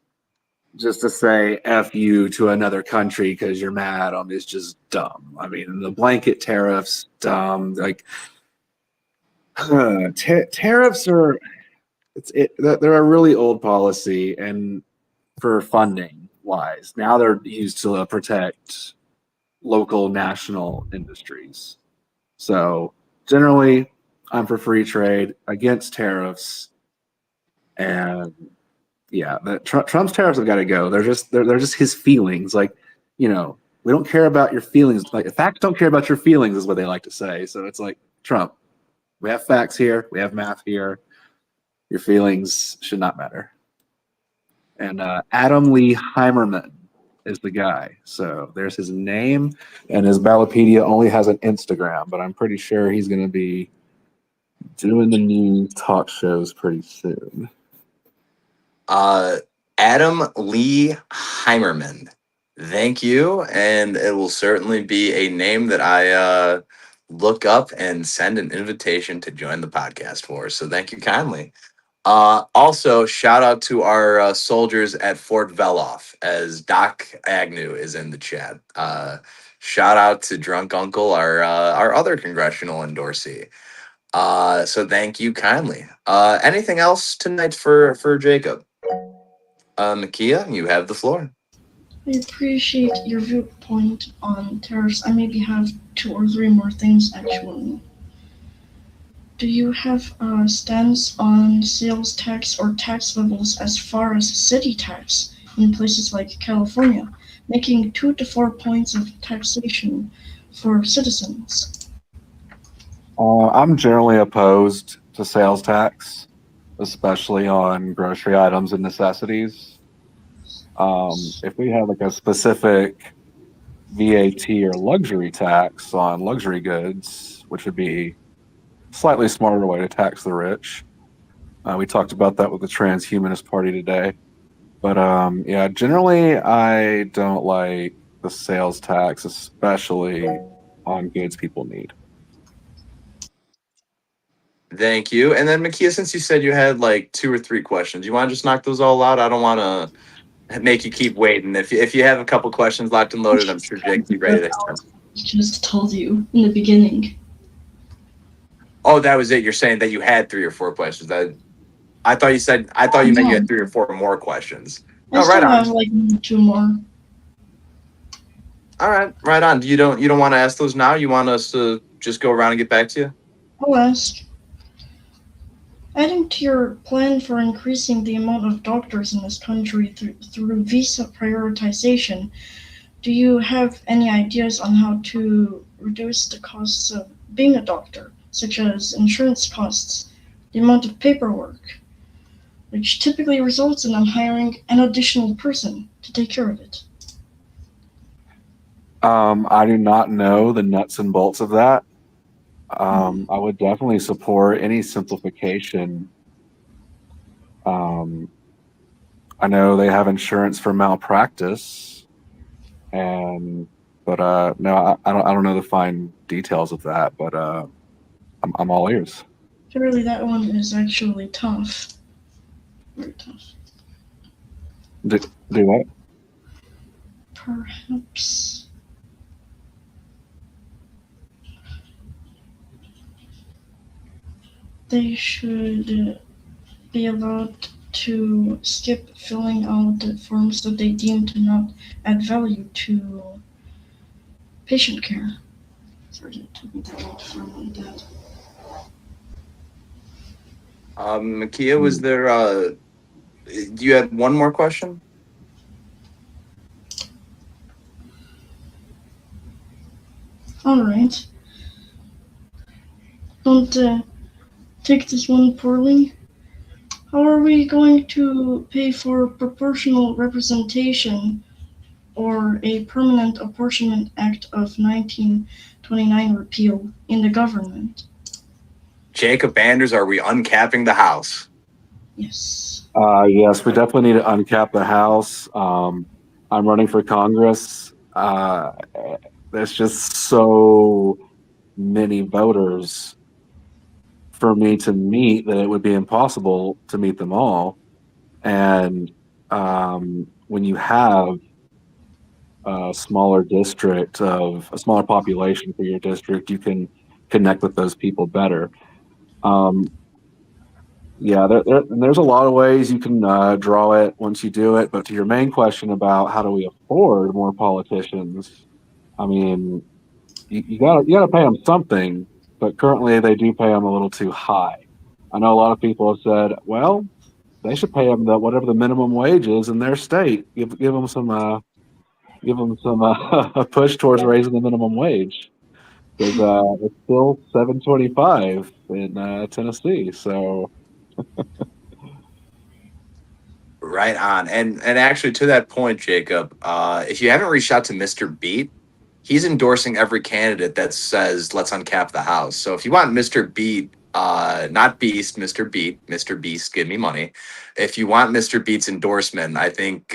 just to say "f you" to another country because you're mad, is just dumb. I mean, the blanket tariffs, dumb. Like tariffs are they're a really old policy, and for funding wise, now they're used to protect local national industries. So generally, I'm for free trade, against tariffs, and yeah, Trump's tariffs have got to go. They're just his feelings. Like, we don't care about your feelings. Like, facts don't care about your feelings is what they like to say. So it's like, Trump, we have facts here, we have math here. Your feelings should not matter. And Adam Lee Heimerman is the guy. So there's his name, and his Ballotpedia only has an Instagram, but I'm pretty sure he's going to be doing the new talk shows pretty soon. Adam Lee Heimerman. Thank you, and it will certainly be a name that I look up and send an invitation to join the podcast for. So thank you kindly. Also, shout out to our soldiers at Fort Veloff, as Doc Agnew is in the chat. Shout out to Drunk Uncle, our other congressional endorsee. So thank you kindly. Anything else tonight for Jacob? Makia, you have the floor. I appreciate your viewpoint on tariffs. I maybe have 2 or 3 more things actually. Do you have a stance on sales tax or tax levels as far as city tax in places like California, making 2 to 4 points of taxation for citizens? I'm generally opposed to sales tax, especially on grocery items and necessities. If we have like a specific VAT or luxury tax on luxury goods, which would be a slightly smarter way to tax the rich. We talked about that with the Transhumanist Party today. But yeah, generally, I don't like the sales tax, especially on goods people need. Thank you. And then Makia, since you said you had like 2 or 3 questions, you want to just knock those all out? I don't want to make you keep waiting. If you have a couple questions locked and loaded, I'm sure Jake will be ready to answer. Just told you in the beginning. Oh, that was it. You're saying that you had 3 or 4 questions. I thought you meant you had 3 or 4 more questions. I Oh, still right on. have like 2 more. All right, right on. You don't want to ask those now? You want us to just go around and get back to you? I'll ask. Adding to your plan for increasing the amount of doctors in this country through visa prioritization, do you have any ideas on how to reduce the costs of being a doctor, such as insurance costs, the amount of paperwork, which typically results in them hiring an additional person to take care of it? I do not know the nuts and bolts of that. I would definitely support any simplification. I know they have insurance for malpractice, but no, I don't know the fine details of that. But I'm all ears. Clearly, that one is actually tough. Very tough. Do what? Perhaps they should be allowed to skip filling out the forms that they deem to not add value to patient care. Sorry, it took me that long to formulate that. Makia, was there do you have one more question? All right. don't take this one poorly. How are we going to pay for proportional representation or a permanent apportionment act of 1929 repeal in the government? Jacob Anders, are we uncapping the House? Yes. Yes, we definitely need to uncap the House. I'm running for Congress. There's just so many voters for me to meet that it would be impossible to meet them all. And when you have a smaller district of a smaller population for your district, you can connect with those people better. Um, yeah, and there's a lot of ways you can draw it once you do it. But to your main question about how do we afford more politicians, I mean, you gotta pay them something, but currently they do pay them a little too high. I know a lot of people have said, well, they should pay them whatever the minimum wage is in their state. Give them some a push towards raising the minimum wage because it's still 7.25 in Tennessee. So Right on. And actually to that point, Jacob, if you haven't reached out to Mr. Beat, he's endorsing every candidate that says let's uncap the House. So if you want Mr. Beat, not Beast, Mr. Beat, Mr. Beast, give me money. If you want Mr. Beat's endorsement, I think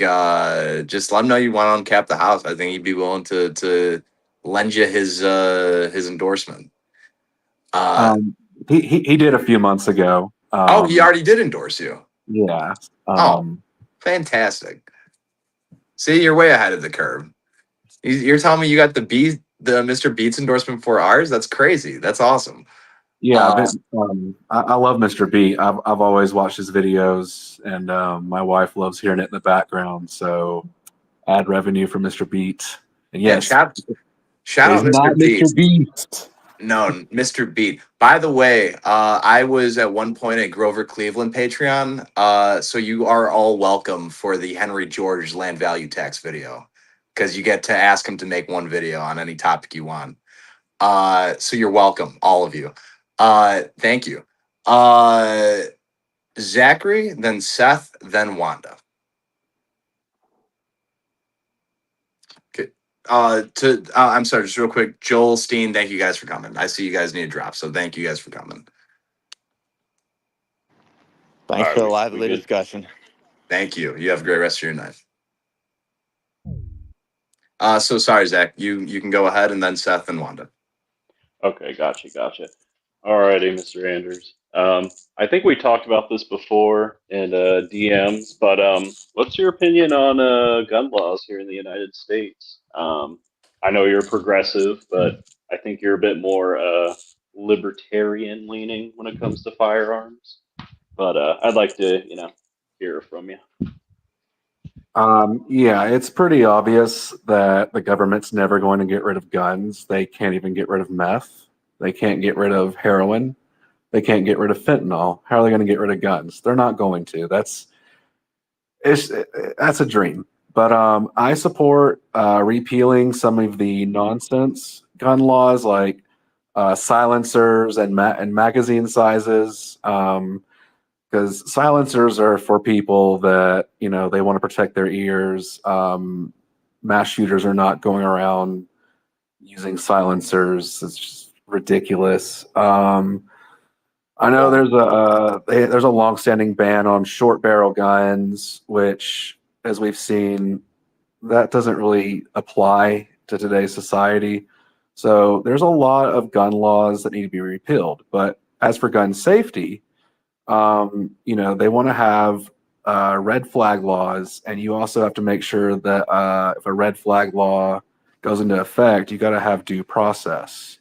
just let him know you want to uncap the House. I think he'd be willing to lend you his endorsement. um, he did a few months ago. Oh, he already did endorse you. Yeah. Oh, fantastic. See, you're way ahead of the curve. You're telling me you got the Mr. Beats endorsement for ours? That's crazy. That's awesome. Yeah, I love Mr. B. I've always watched his videos, and my wife loves hearing it in the background. So ad revenue for Mr. Beat. And Yeah, yes, shout he's out not Mr. Beat. Mr. Beast. No, Mr. Beat. By the way, I was at one point at Grover Cleveland Patreon. So you are all welcome for the Henry George land value tax video because you get to ask him to make one video on any topic you want. So you're welcome, all of you. Thank you. Zachary, then Seth, then Wanda. Okay. I'm sorry, just real quick. Joel Steen, thank you guys for coming. I see you guys need to drop, so thank you guys for coming. Thanks All for right, the we lively good? discussion. Thank you. You have a great rest of your night. So sorry, Zach. You can go ahead, and then Seth and Wanda. Okay, gotcha. Alrighty, Mr. Anders. I think we talked about this before in DMs, but what's your opinion on gun laws here in the United States? I know you're progressive, but I think you're a bit more libertarian leaning when it comes to firearms. But I'd like to, hear from you. Yeah, it's pretty obvious that the government's never going to get rid of guns. They can't even get rid of meth. They can't get rid of heroin. They can't get rid of fentanyl. How are they going to get rid of guns? They're not going to. That's a dream. But I support repealing some of the nonsense gun laws like silencers and magazine sizes. Because silencers are for people that they want to protect their ears. Mass shooters are not going around using silencers. It's just ridiculous. I know there's a long-standing ban on short barrel guns, which, as we've seen, that doesn't really apply to today's society. So there's a lot of gun laws that need to be repealed. But as for gun safety, they want to have red flag laws, and you also have to make sure that if a red flag law goes into effect, you got to have due process.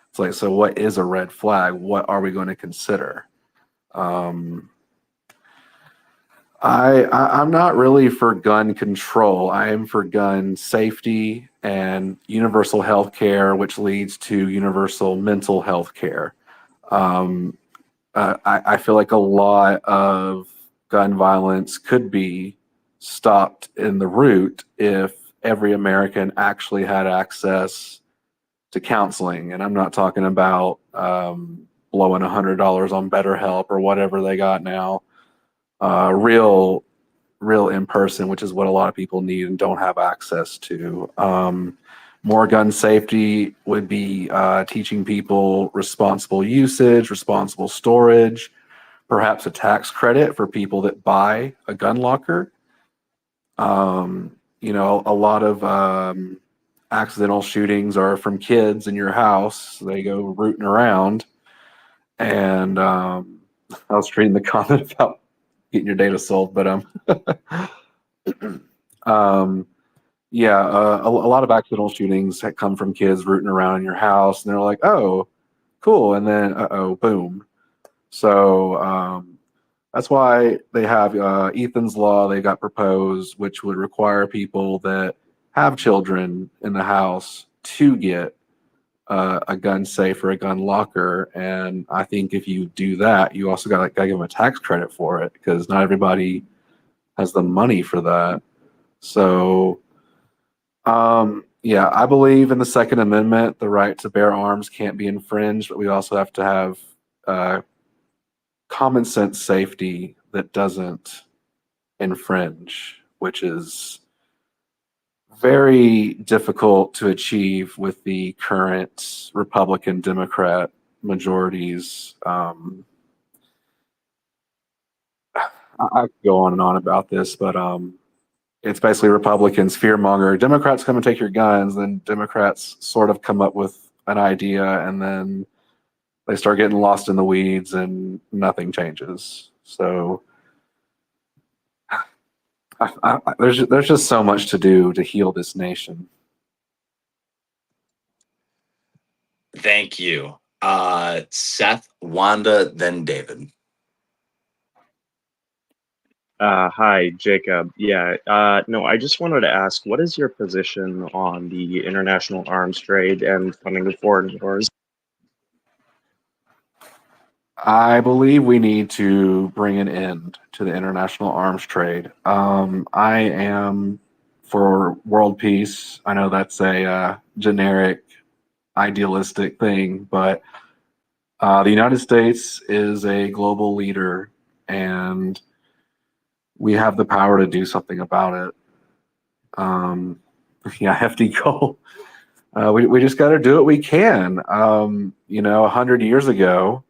It's like, so what is a red flag? What are we going to consider? I'm not really for gun control. I am for gun safety and universal health care, which leads to universal mental health care. I feel like a lot of gun violence could be stopped in the root if every American actually had access to counseling. And I'm not talking about blowing $100 on BetterHelp or whatever they got now. Real in person, which is what a lot of people need and don't have access to. More gun safety would be teaching people responsible usage, responsible storage, perhaps a tax credit for people that buy a gun locker. A lot of accidental shootings are from kids in your house. They go rooting around. And I was reading the comment about getting your data sold, but a lot of accidental shootings that come from kids rooting around in your house, and they're like, "Oh, cool," and then, boom. So that's why they have Ethan's Law. They got proposed, which would require people that have children in the house to get a gun safe or a gun locker. And I think if you do that, you also got to give them a tax credit for it because not everybody has the money for that. So, I believe in the Second Amendment. The right to bear arms can't be infringed, but we also have to have common sense safety that doesn't infringe, which is very difficult to achieve with the current Republican Democrat majorities. I could go on and on about this, but it's basically Republicans fearmonger. Democrats come and take your guns, then Democrats sort of come up with an idea, and then they start getting lost in the weeds, and nothing changes. So there's just so much to do to heal this nation. Thank you. Seth, Wanda, then David. Hi, Jacob. Yeah, no, I just wanted to ask, what is your position on the international arms trade and funding of foreign wars? I believe we need to bring an end to the international arms trade. I am for world peace. I know that's a generic, idealistic thing, but the United States is a global leader, and we have the power to do something about it. Hefty goal. We just got to do what we can. 100 years ago,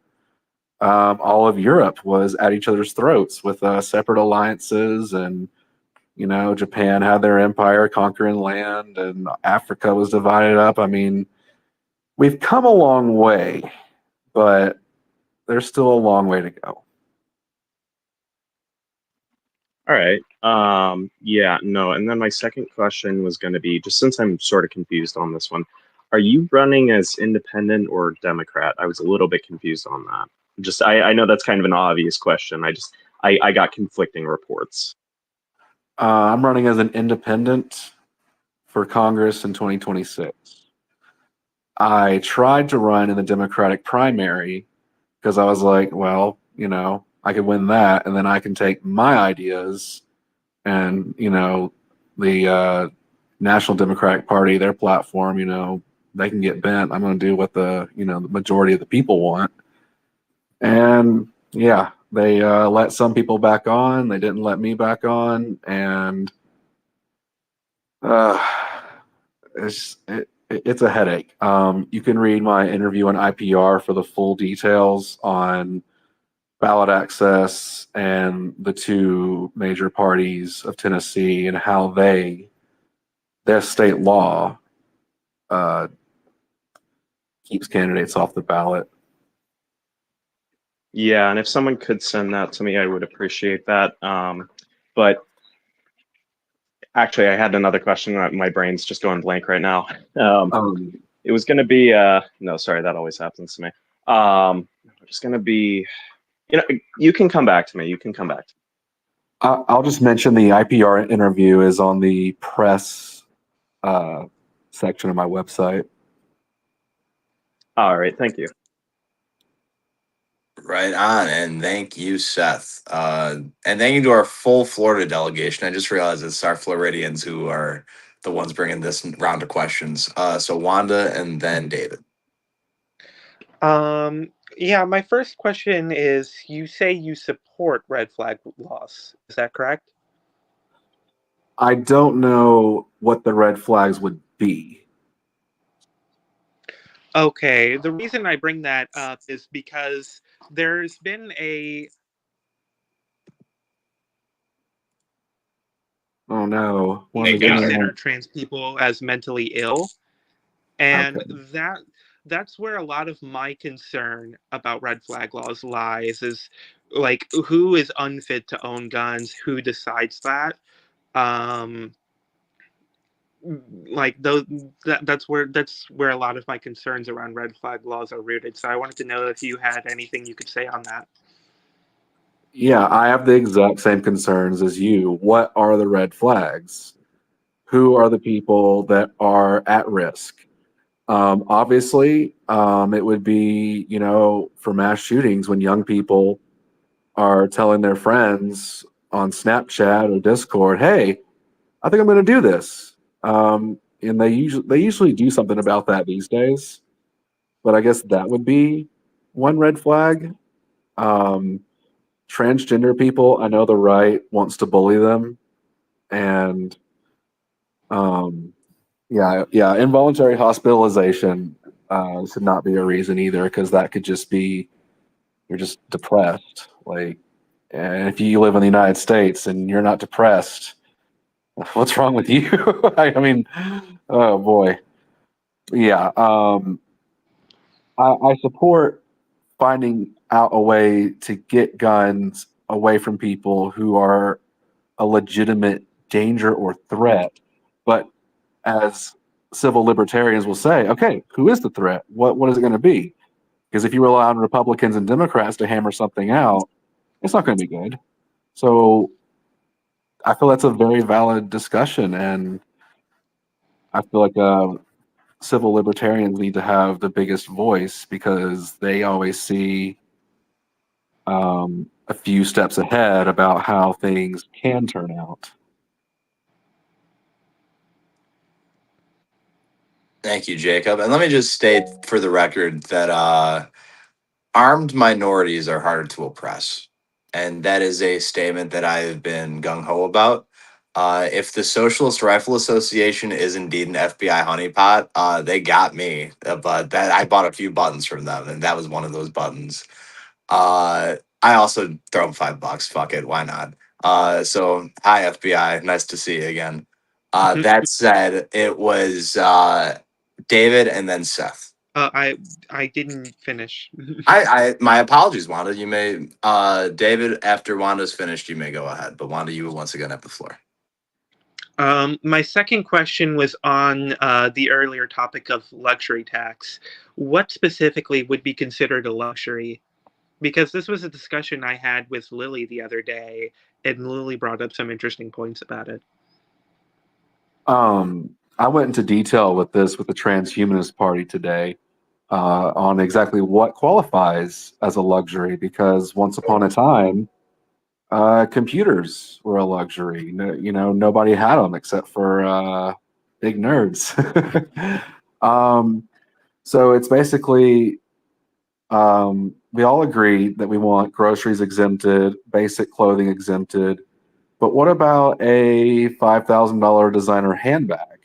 all of Europe was at each other's throats with separate alliances, and Japan had their empire conquering land, and Africa was divided up. I mean, we've come a long way, but there's still a long way to go. All right. Yeah, no. And then my second question was going to be, just since I'm sort of confused on this one, are you running as independent or Democrat? I was a little bit confused on that. I know that's kind of an obvious question. I got conflicting reports. I'm running as an independent for Congress in 2026. I tried to run in the Democratic primary because I was like, well, I could win that, and then I can take my ideas and, the National Democratic Party, their platform, they can get bent. I'm going to do what the majority of the people want. And yeah, they let some people back on. They didn't let me back on. And it's a headache. You can read my interview on IPR for the full details on ballot access and the two major parties of Tennessee and how their state law keeps candidates off the ballot. Yeah, and if someone could send that to me, I would appreciate that. But actually, I had another question. My brain's just going blank right now. It was going to be no, sorry, that always happens to me. It's going to be, you can come back to me. You can come back to me. I'll just mention the IPR interview is on the press section of my website. All right, thank you. Right on, and thank you, Seth. And thank you to our full Florida delegation. I just realized it's our Floridians who are the ones bringing this round of questions. So Wanda and then David. Yeah, my first question is, you say you support red flag laws. Is that correct? I don't know what the red flags would be. Okay, the reason I bring that up is because there's been a Oh no. consider trans people as mentally ill, and Okay. that's where a lot of my concern about red flag laws lies, is like, who is unfit to own guns, who decides that. um like those that's where a lot of my concerns around red flag laws are rooted, so I wanted to know if you had anything you could say on that. Yeah, I have the exact same concerns as you. What are the red flags? Who are the people that are at risk? Obviously, it would be, for mass shootings when young people are telling their friends on Snapchat or Discord, "Hey, I think I'm going to do this," and they usually do something about that these days. But I guess that would be one red flag. Um, Transgender people, I know the right wants to bully them, and um, yeah, involuntary hospitalization should not be a reason either, because that could just be you're just depressed. Like, and if you live in the United States and you're not depressed, what's wrong with you? I mean, oh boy, yeah. I support finding out a way to get guns away from people who are a legitimate danger or threat. But as civil libertarians will say, okay, who is the threat? What is it going to be? Because if you rely on Republicans and Democrats to hammer something out, it's not going to be good. So I feel that's a very valid discussion, and I feel like civil libertarians need to have the biggest voice because they always see a few steps ahead about how things can turn out. Thank you, Jacob. And let me just state for the record that armed minorities are harder to oppress. And that is a statement that I have been gung ho about. If the Socialist Rifle Association is indeed an FBI honeypot, they got me. But that I bought a few buttons from them, and that was one of those buttons. I also throw them $5. Fuck it, why not? So hi FBI, nice to see you again. That said, it was David and then Seth. I didn't finish. I my apologies, Wanda. You may David, after Wanda's finished, you may go ahead. But Wanda, you will once again have the floor. My second question was on the earlier topic of luxury tax. What specifically would be considered a luxury? Because this was a discussion I had with Lily the other day, and Lily brought up some interesting points about it. I went into detail with this with the Transhumanist Party today on exactly what qualifies as a luxury, because once upon a time, computers were a luxury. Nobody had them except for big nerds. So it's basically we all agree that we want groceries exempted, basic clothing exempted. But what about a $5,000 designer handbag?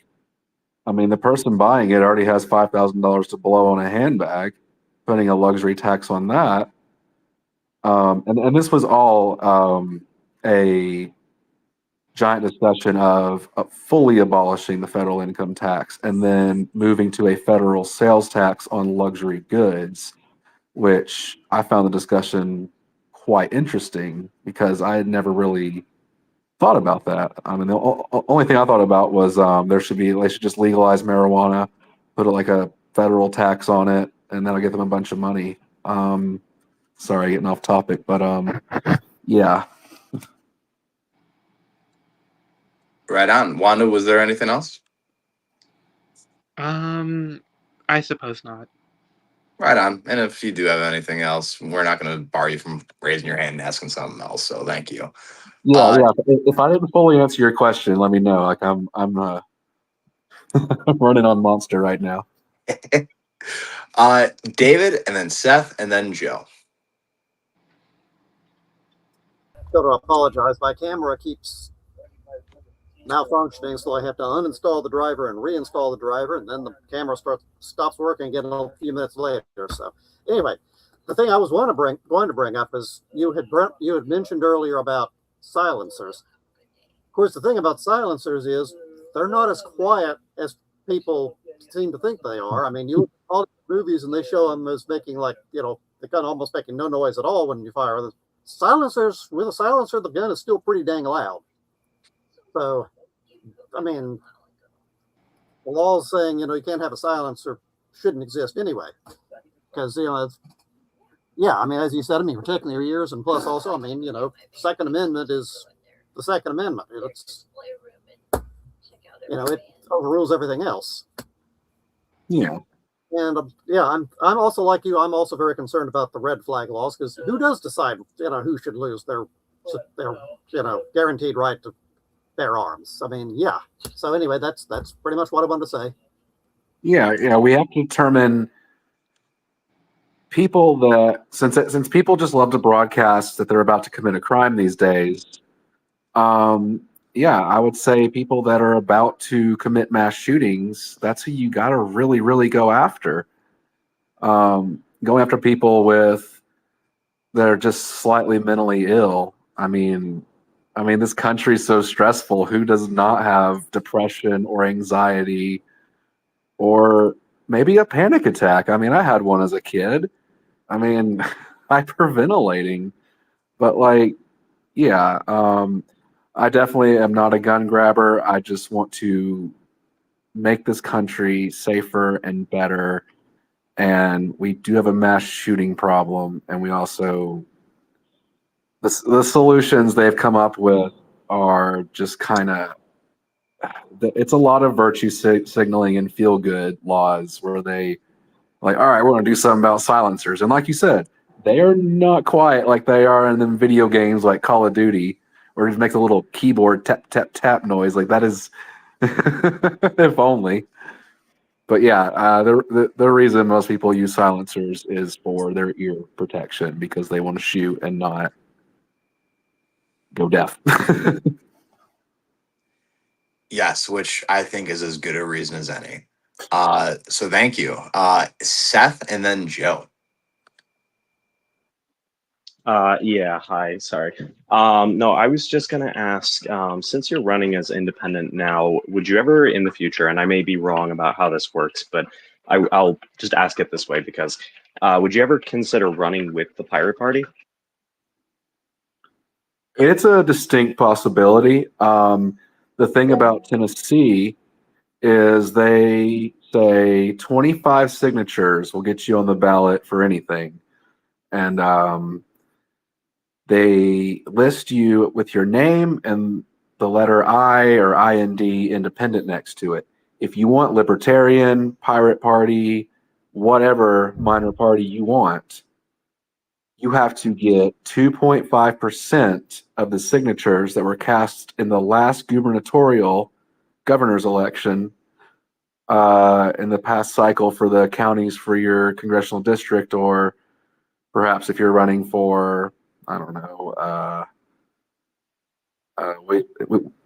I mean, the person buying it already has $5,000 to blow on a handbag. Putting a luxury tax on that, and this was all a giant discussion of fully abolishing the federal income tax and then moving to a federal sales tax on luxury goods, which I found the discussion quite interesting because I had never really thought about that. I mean, the only thing I thought about was they should just legalize marijuana, put like a federal tax on it, and that'll get them a bunch of money. Sorry, getting off topic, but yeah. Right on. Wanda, was there anything else? I suppose not. Right on. And if you do have anything else, we're not going to bar you from raising your hand and asking something else. So thank you. Yeah. If I didn't fully answer your question, let me know. Like I'm running on Monster right now. David, and then Seth, and then Joe. Got to apologize. My camera keeps malfunctioning, so I have to uninstall the driver and reinstall the driver, and then the camera stops working again a few minutes later. So anyway, the thing I was going to bring up is you had mentioned earlier about silencers. Of course, the thing about silencers is they're not as quiet as people seem to think they are. I mean, you all these movies and they show them as making they kind of almost making no noise at all when you fire the silencers. With a silencer, the gun is still pretty dang loud. So, I mean, the law is saying you can't have a silencer, shouldn't exist anyway, because yeah, I mean, as you said, I mean, protecting your ears, and plus also, I mean, Second Amendment is the Second Amendment. It overrules everything else. Yeah. And yeah, I'm also like you. I'm also very concerned about the red flag laws, because who does decide who should lose their guaranteed right to bear arms? I mean, yeah. So anyway, that's pretty much what I wanted to say. Yeah, we have to determine people that since people just love to broadcast that they're about to commit a crime these days. Yeah, I would say people that are about to commit mass shootings, that's who you got to really, really go after. Going after people that are just slightly mentally ill. I mean, this country's so stressful. Who does not have depression or anxiety or maybe a panic attack? I mean, I had one as a kid. I mean, hyperventilating. But yeah, I definitely am not a gun grabber. I just want to make this country safer and better. And we do have a mass shooting problem, and we also the solutions they've come up with are just kind of it's a lot of virtue signaling and feel good laws where they all right, we're going to do something about silencers, and like you said, they are not quiet like they are in them video games like Call of Duty, where it just makes a little keyboard tap tap tap noise. Like that is, if only. But yeah, the reason most people use silencers is for their ear protection because they want to shoot and not go deaf. Yes, which I think is as good a reason as any. So thank you. Seth, and then Joe. Yeah, hi, sorry. No, I was just gonna ask, since you're running as independent now, would you ever in the future, and I may be wrong about how this works, but I'll just ask it this way because would you ever consider running with the Pirate Party? It's a distinct possibility. The thing about Tennessee is they say 25 signatures will get you on the ballot for anything. And they list you with your name and the letter I or IND independent next to it. If you want Libertarian, Pirate Party, whatever minor party you want, you have to get 2.5% of the signatures that were cast in the last governor's election in the past cycle for the counties for your congressional district, or perhaps if you're running for, I don't know, we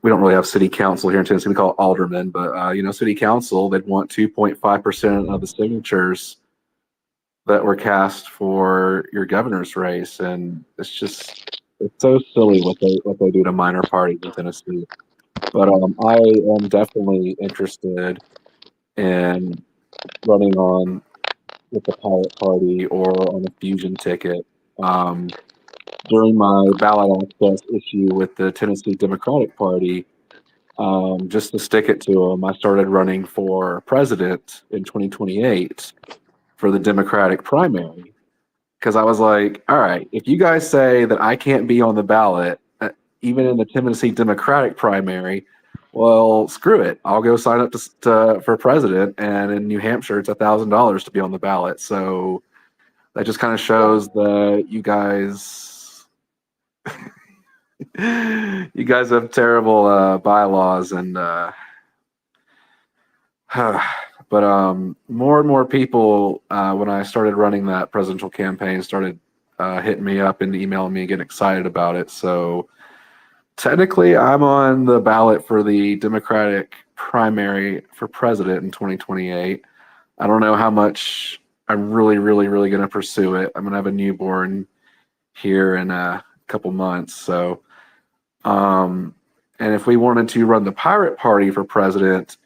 don't really have city council here in Tennessee. We call it alderman, but city council, they'd want 2.5% of the signatures that were cast for your governor's race, and it's so silly what they do to minor parties in Tennessee. But I am definitely interested in running on with the Pirate Party or on a fusion ticket. During my ballot access issue with the Tennessee Democratic Party, just to stick it to them, I started running for president in 2028 for the Democratic primary. Because I was like, all right, if you guys say that I can't be on the ballot, even in the Tennessee Democratic primary, well, screw it. I'll go sign up for president. And in New Hampshire, it's $1,000 to be on the ballot. So that just kind of shows that you guys have terrible bylaws, and But more and more people, when I started running that presidential campaign, started hitting me up and emailing me and getting excited about it. So technically, I'm on the ballot for the Democratic primary for president in 2028. I don't know how much I'm really, really, really going to pursue it. I'm going to have a newborn here in a couple months. So, and if we wanted to run the Pirate Party for president,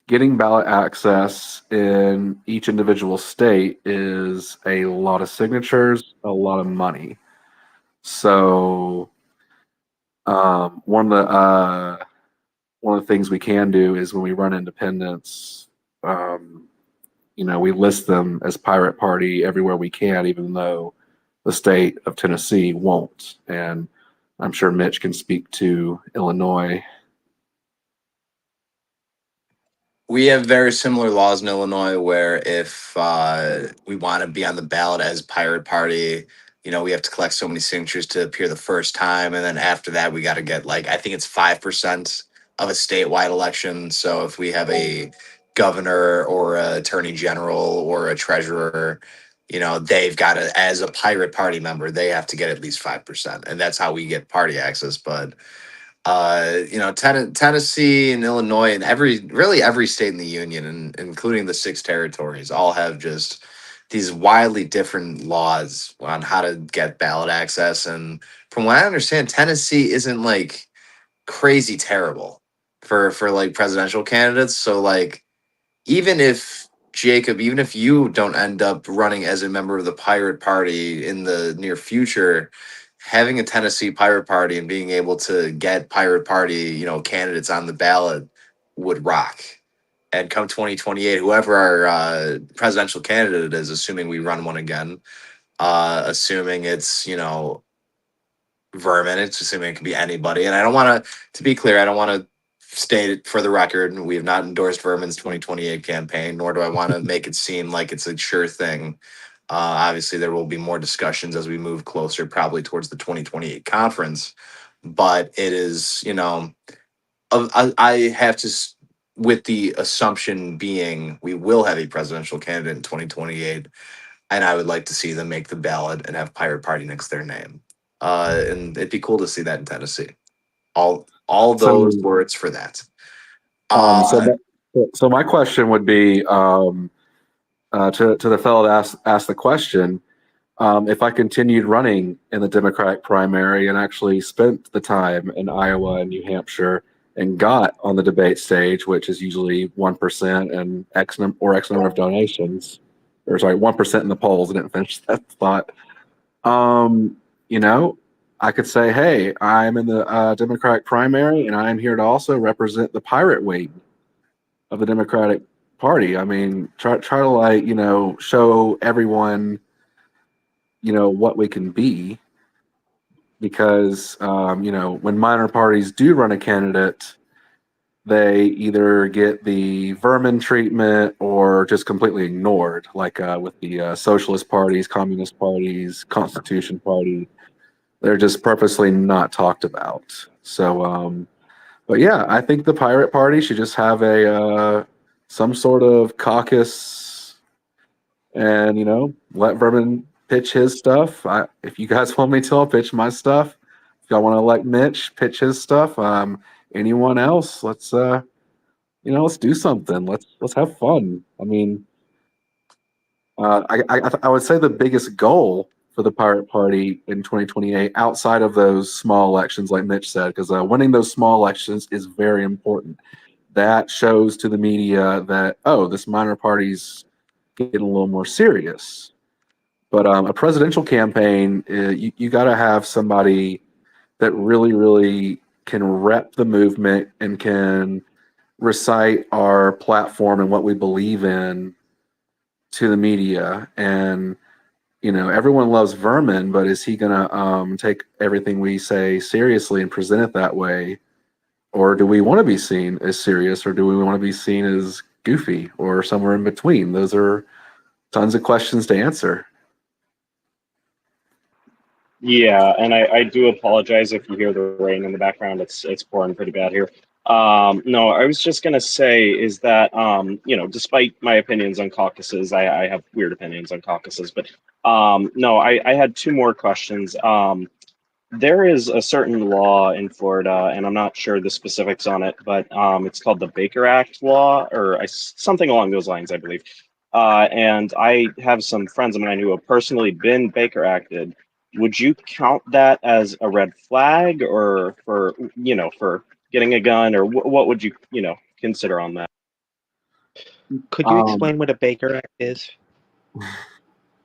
getting ballot access in each individual state is a lot of signatures, a lot of money. So, one of the things we can do is when we run independents, we list them as Pirate Party everywhere we can, even though the state of Tennessee won't. And I'm sure Mitch can speak to Illinois. We have very similar laws in Illinois where if we want to be on the ballot as Pirate Party, we have to collect so many signatures to appear the first time. And then after that, we got to get I think it's 5% of a statewide election. So if we have a governor or a attorney general or a treasurer, they've got to, as a Pirate Party member, they have to get at least 5%. And that's how we get party access. But Tennessee and Illinois and really every state in the union, and including the 6 territories, all have just these wildly different laws on how to get ballot access. And from what I understand, Tennessee isn't crazy terrible for presidential candidates. So even if you don't end up running as a member of the Pirate Party in the near future, having a Tennessee Pirate Party and being able to get Pirate Party, candidates on the ballot would rock. And come 2028, whoever our presidential candidate is, assuming we run one again, assuming it's, Vermin, it's assuming it can be anybody. And I don't want to be clear, I don't want to state it for the record, we have not endorsed Vermin's 2028 campaign, nor do I want to make it seem like it's a sure thing. Obviously, there will be more discussions as we move closer, probably towards the 2028 conference. But it is, I have to, with the assumption being we will have a presidential candidate in 2028, and I would like to see them make the ballot and have Pirate Party next to their name. And it'd be cool to see that in Tennessee. All those So, words for that. so my question would be to the fellow that asked the question. If I continued running in the Democratic primary and actually spent the time in Iowa and New Hampshire and got on the debate stage, which is usually 1% and X number of donations, or sorry, 1% in the polls. I didn't finish that thought. I could say, hey, I'm in the Democratic primary and I'm here to also represent the pirate wing of the Democratic Party. I mean, try to show everyone what we can be, because when minor parties do run a candidate, they either get the vermin treatment or just completely ignored, like with the socialist parties, communist parties, Constitution Party. They're just purposely not talked about. So but yeah, I think the Pirate Party should just have a some sort of caucus, and let Vermin pitch his stuff. If you guys want me to, I'll pitch my stuff. If y'all want to elect Mitch, pitch his stuff. Anyone else? Let's let's do something. Let's have fun. I mean, I would say the biggest goal for the Pirate Party in 2028, outside of those small elections, like Mitch said, because winning those small elections is very important. That shows to the media that, oh, this minor party's getting a little more serious. But a presidential campaign, you got to have somebody that really, really can rep the movement and can recite our platform and what we believe in to the media. And everyone loves Vermin, but is he gonna take everything we say seriously and present it that way, or do we want to be seen as serious, or do we want to be seen as goofy, or somewhere in between? Those are tons of questions to answer. Yeah, and I do apologize if you hear the rain in the background. It's pouring pretty bad here. No, I was just gonna say is that despite my opinions on caucuses, I have weird opinions on caucuses, but no, I had two more questions. There is a certain law in Florida, and I'm not sure the specifics on it, but it's called the Baker Act law, or something along those lines, I believe. And I have some friends of mine who have personally been Baker Acted. Would you count that as a red flag, or for getting a gun, or what would you consider on that? Could you explain what a Baker Act is?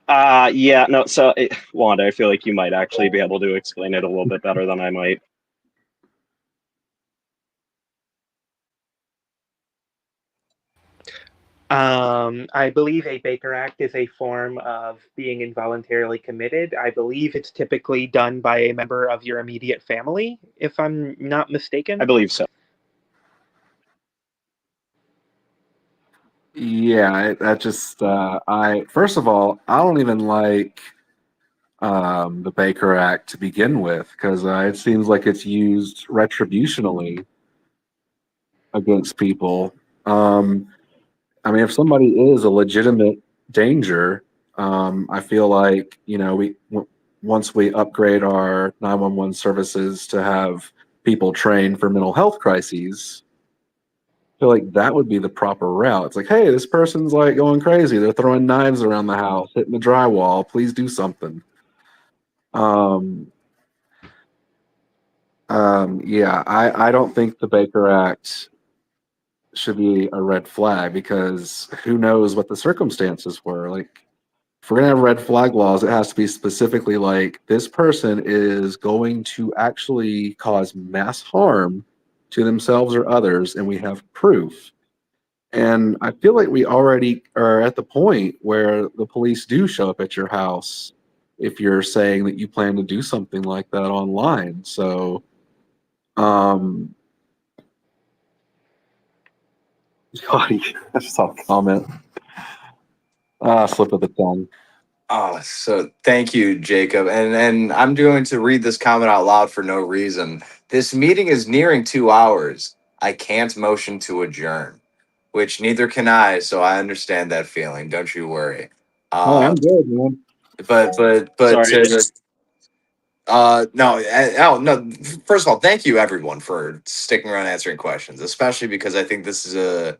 Yeah, no. So, Wanda, I feel like you might actually be able to explain it a little bit better than I might. I believe a Baker Act is a form of being involuntarily committed. I believe it's typically done by a member of your immediate family, if I'm not mistaken. I believe so. Yeah, that just I first of all, I don't even like the Baker Act to begin with because it seems like it's used retributionally against people. I mean, if somebody is a legitimate danger, I feel like once we upgrade our 911 services to have people trained for mental health crises, I feel like that would be the proper route. It's like, hey, this person's like going crazy. They're throwing knives around the house, hitting the drywall. Please do something. Yeah, I don't think the Baker Act should be a red flag because who knows what the circumstances were. Like, if we're gonna have red flag laws, it has to be specifically like this person is going to actually cause mass harm to themselves or others, and we have proof. And I feel like we already are at the point where the police do show up at your house if you're saying that you plan to do something like that online. So, um, I just saw a comment. Slip of the tongue. Oh, so thank you, Jacob. And I'm going to read this comment out loud for no reason. This meeting is nearing 2 hours. I can't motion to adjourn, which neither can I, so I understand that feeling. Don't you worry. Oh, I'm good, man. But Sorry. to no, oh no. First of all, thank you everyone for sticking around answering questions, especially because I think this is a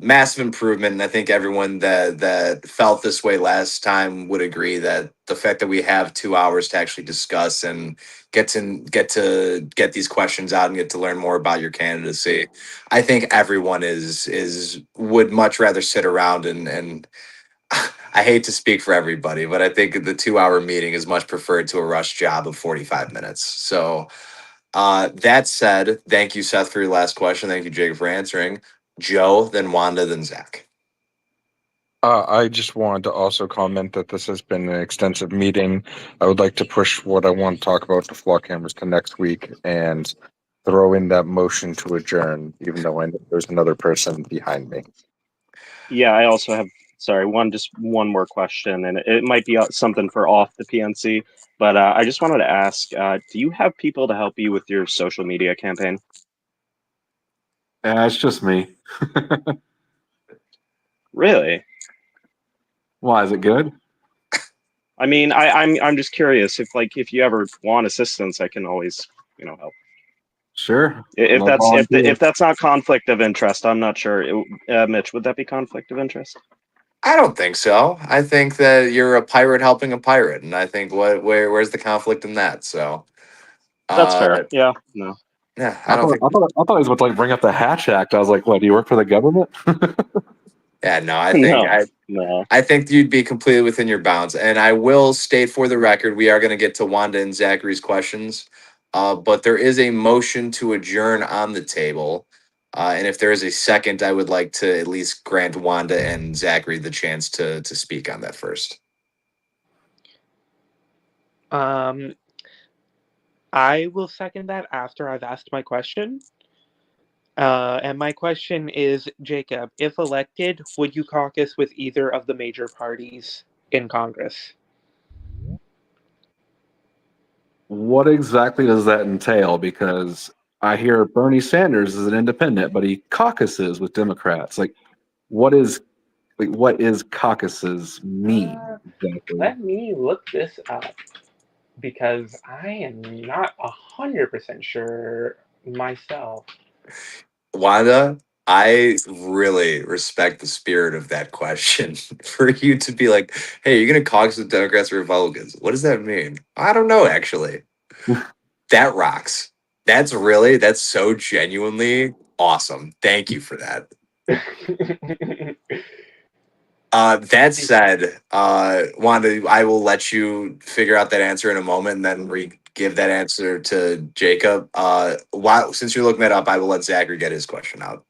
massive improvement, and I think everyone that felt this way last time would agree that the fact that we have 2 hours to actually discuss and get these questions out and get to learn more about your candidacy, I think everyone is would much rather sit around and I hate to speak for everybody, but I think the 2 hour meeting is much preferred to a rush job of 45 minutes. So that said, thank you, Seth, for your last question. Thank you, Jacob, for answering. Joe, then Wanda, then Zach. I just wanted to also comment that this has been an extensive meeting. I would like to push what I want to talk about the floor cameras to next week and throw in that motion to adjourn, even though I know there's another person behind me. Yeah, I also have, sorry, just one more question, and it might be something for off the PNC, but I just wanted to ask, do you have people to help you with your social media campaign? Yeah, it's just me. Really? Why is it good? I mean, I'm just curious if you ever want assistance, I can always help. Sure. If Love if volunteers. that's not conflict of interest, I'm not sure. Mitch, would that be conflict of interest? I don't think so. I think that you're a pirate helping a pirate, and I think where's the conflict in that? So, That's fair. uh, Yeah. No. yeah, I I don't thought think. I thought I thought he was about to like bring up the Hatch Act. I was like, what? Do you work for the government? Yeah, no, No. No. I think you'd be completely within your bounds. And I will state for the record, we are going to get to Wanda and Zachary's questions. But there is a motion to adjourn on the table. And if there is a second, I would like to at least grant Wanda and Zachary the chance to speak on that first. I will second that after I've asked my question. And my question is, Jacob, if elected, would you caucus with either of the major parties in Congress? What exactly does that entail? Because I hear Bernie Sanders is an independent, but he caucuses with Democrats. Like, what is caucuses mean exactly? Let me look this up because I am not 100% sure myself. Wanda, I really respect the spirit of that question. For you to be like, hey, you're going to caucus with Democrats or Republicans. What does that mean? I don't know, actually. That rocks. That's so genuinely awesome. Thank you for that. That said, Wanda, I will let you figure out that answer in a moment and then give that answer to Jacob. Since you're looking that up, I will let Zachary get his question out.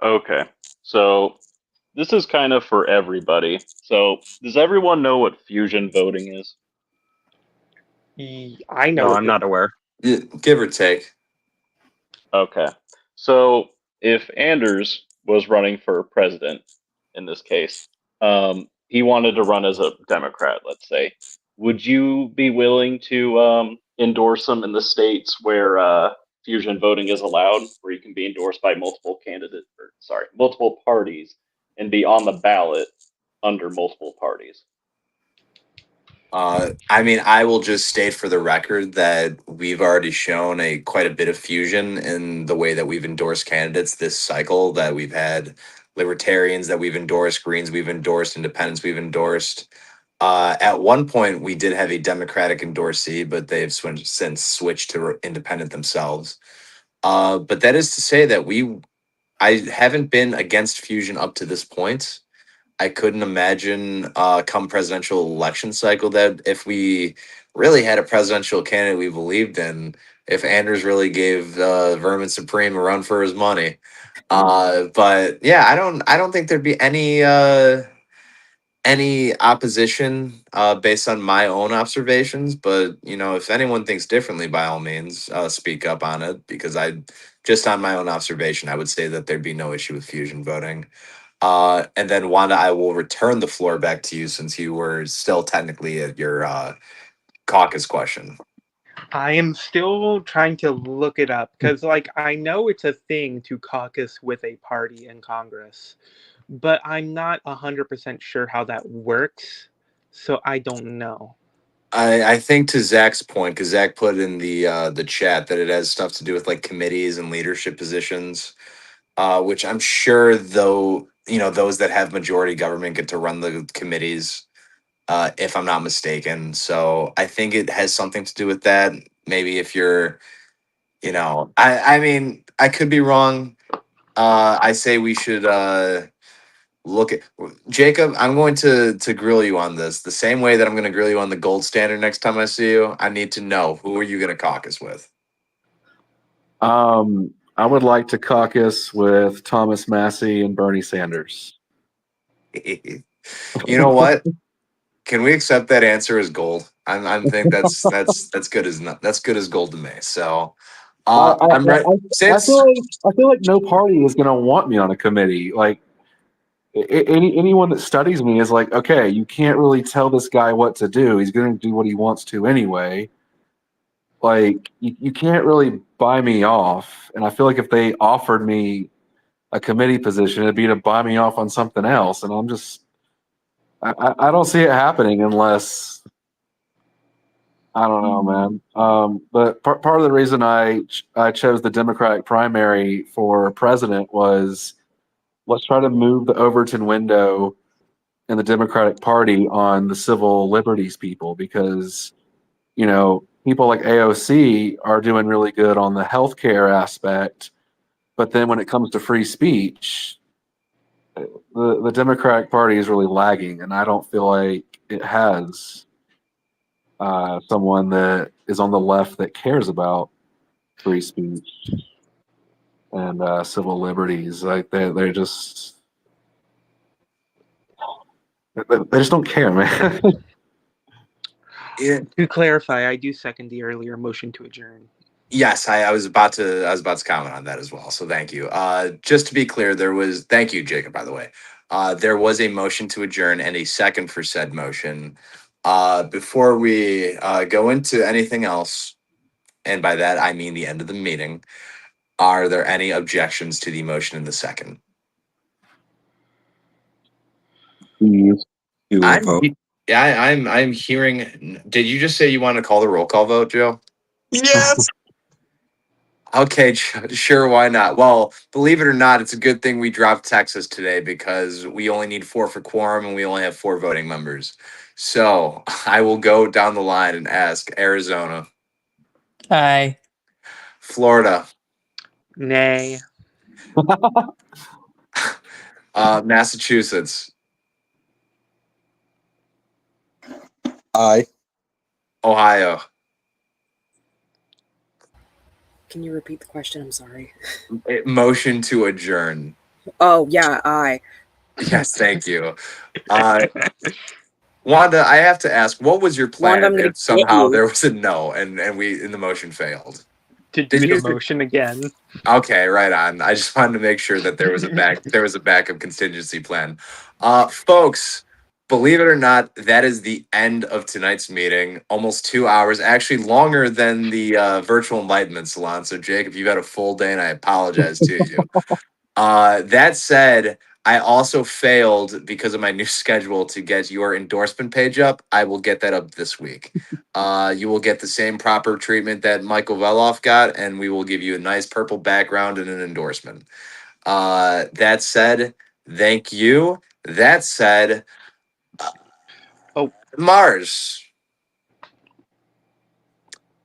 Okay, so this is kind of for everybody. So, does everyone know what fusion voting is? I know. No, I'm not aware. Give or take. Okay, so if Anders was running for president in this case, he wanted to run as a Democrat, let's say, would you be willing to endorse him in the states where fusion voting is allowed, where you can be endorsed by multiple parties and be on the ballot under multiple parties? I mean, I will just state for the record that we've already shown quite a bit of fusion in the way that we've endorsed candidates this cycle. That we've had libertarians that we've endorsed, Greens we've endorsed, independents we've endorsed. At one point, we did have a Democratic endorsee, but they've since switched to independent themselves. But that is to say that I haven't been against fusion up to this point. I couldn't imagine come presidential election cycle that if we really had a presidential candidate we believed in, if Anders really gave Vermin Supreme a run for his money. But yeah, I don't think there'd be any opposition based on my own observations. But you know, if anyone thinks differently, by all means, speak up on it, because just on my own observation, I would say that there'd be no issue with fusion voting. And then Wanda, I will return the floor back to you since you were still technically at your caucus question. I am still trying to look it up because, I know it's a thing to caucus with a party in Congress, but I'm not 100% sure how that works, so I don't know. I think to Zach's point, because Zach put in the chat that it has stuff to do with like committees and leadership positions, which I'm sure though those that have majority government get to run the committees, if I'm not mistaken. So I think it has something to do with that. Maybe if you're, I mean, I could be wrong. I say we should look at Jacob. I'm going to grill you on this the same way that I'm going to grill you on the gold standard next time I see you. I need to know, who are you going to caucus with? I would like to caucus with Thomas Massey and Bernie Sanders. You know what? Can we accept that answer as gold? I think that's good as that's good as gold to me. So I'm ready. I feel like no party is going to want me on a committee. Like anyone that studies me is like, okay, you can't really tell this guy what to do. He's going to do what he wants to anyway. Like you can't really buy me off. And I feel like if they offered me a committee position, it'd be to buy me off on something else. And I don't see it happening unless, I don't know, man. But part of the reason I chose the Democratic primary for president was, let's try to move the Overton window in the Democratic Party on the civil liberties people, because people like AOC are doing really good on the healthcare aspect, but then when it comes to free speech, the Democratic Party is really lagging, and I don't feel like it has someone that is on the left that cares about free speech and civil liberties. Like they just don't care, man. Yeah. To clarify, I do second the earlier motion to adjourn. Yes, I was about to comment on that as well. So thank you. Just to be clear, thank you, Jacob, by the way. There was a motion to adjourn and a second for said motion. Before we go into anything else, and by that I mean the end of the meeting, are there any objections to the motion in the second? Please do a vote. Yeah, I'm hearing. Did you just say you want to call the roll call vote, Joe? Yes. Okay, sure, why not? Well, believe it or not, it's a good thing we dropped Texas today because we only need 4 for quorum and we only have 4 voting members. So I will go down the line and ask Arizona, Aye. Florida, Nay. Massachusetts, Aye. Ohio. Can you repeat the question? I'm sorry. Motion to adjourn. Oh, yeah, aye. Yes, thank you. Wanda, I have to ask, what was your plan Wanda, I'm gonna if somehow get you. there was a no and the motion failed? To Did do the you? motion again. Okay, right on. I just wanted to make sure that there was a backup contingency plan. Folks, believe it or not, that is the end of tonight's meeting. Almost 2 hours, actually longer than the virtual enlightenment salon. So, Jake, if you've had a full day, and I apologize to you. That said, I also failed because of my new schedule to get your endorsement page up. I will get that up this week. You will get the same proper treatment that Michael Veloff got, and we will give you a nice purple background and an endorsement. That said, thank you. That said, Oh. Mars,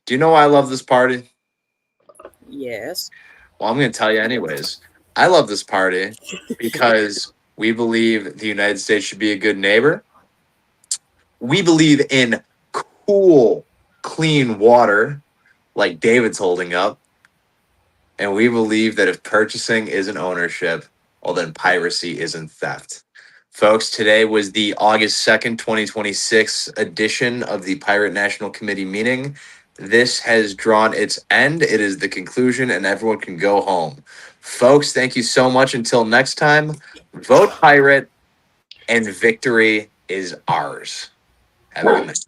do you know why I love this party? Yes. Well, I'm going to tell you anyways. I love this party because we believe the United States should be a good neighbor. We believe in cool, clean water, like David's holding up. And we believe that if purchasing isn't ownership, well, then piracy isn't theft. Folks, today was the August 2nd, 2026 edition of the Pirate National Committee meeting. This has drawn its end. It is the conclusion, and everyone can go home. Folks, thank you so much. Until next time, vote pirate, and victory is ours. Have a good night.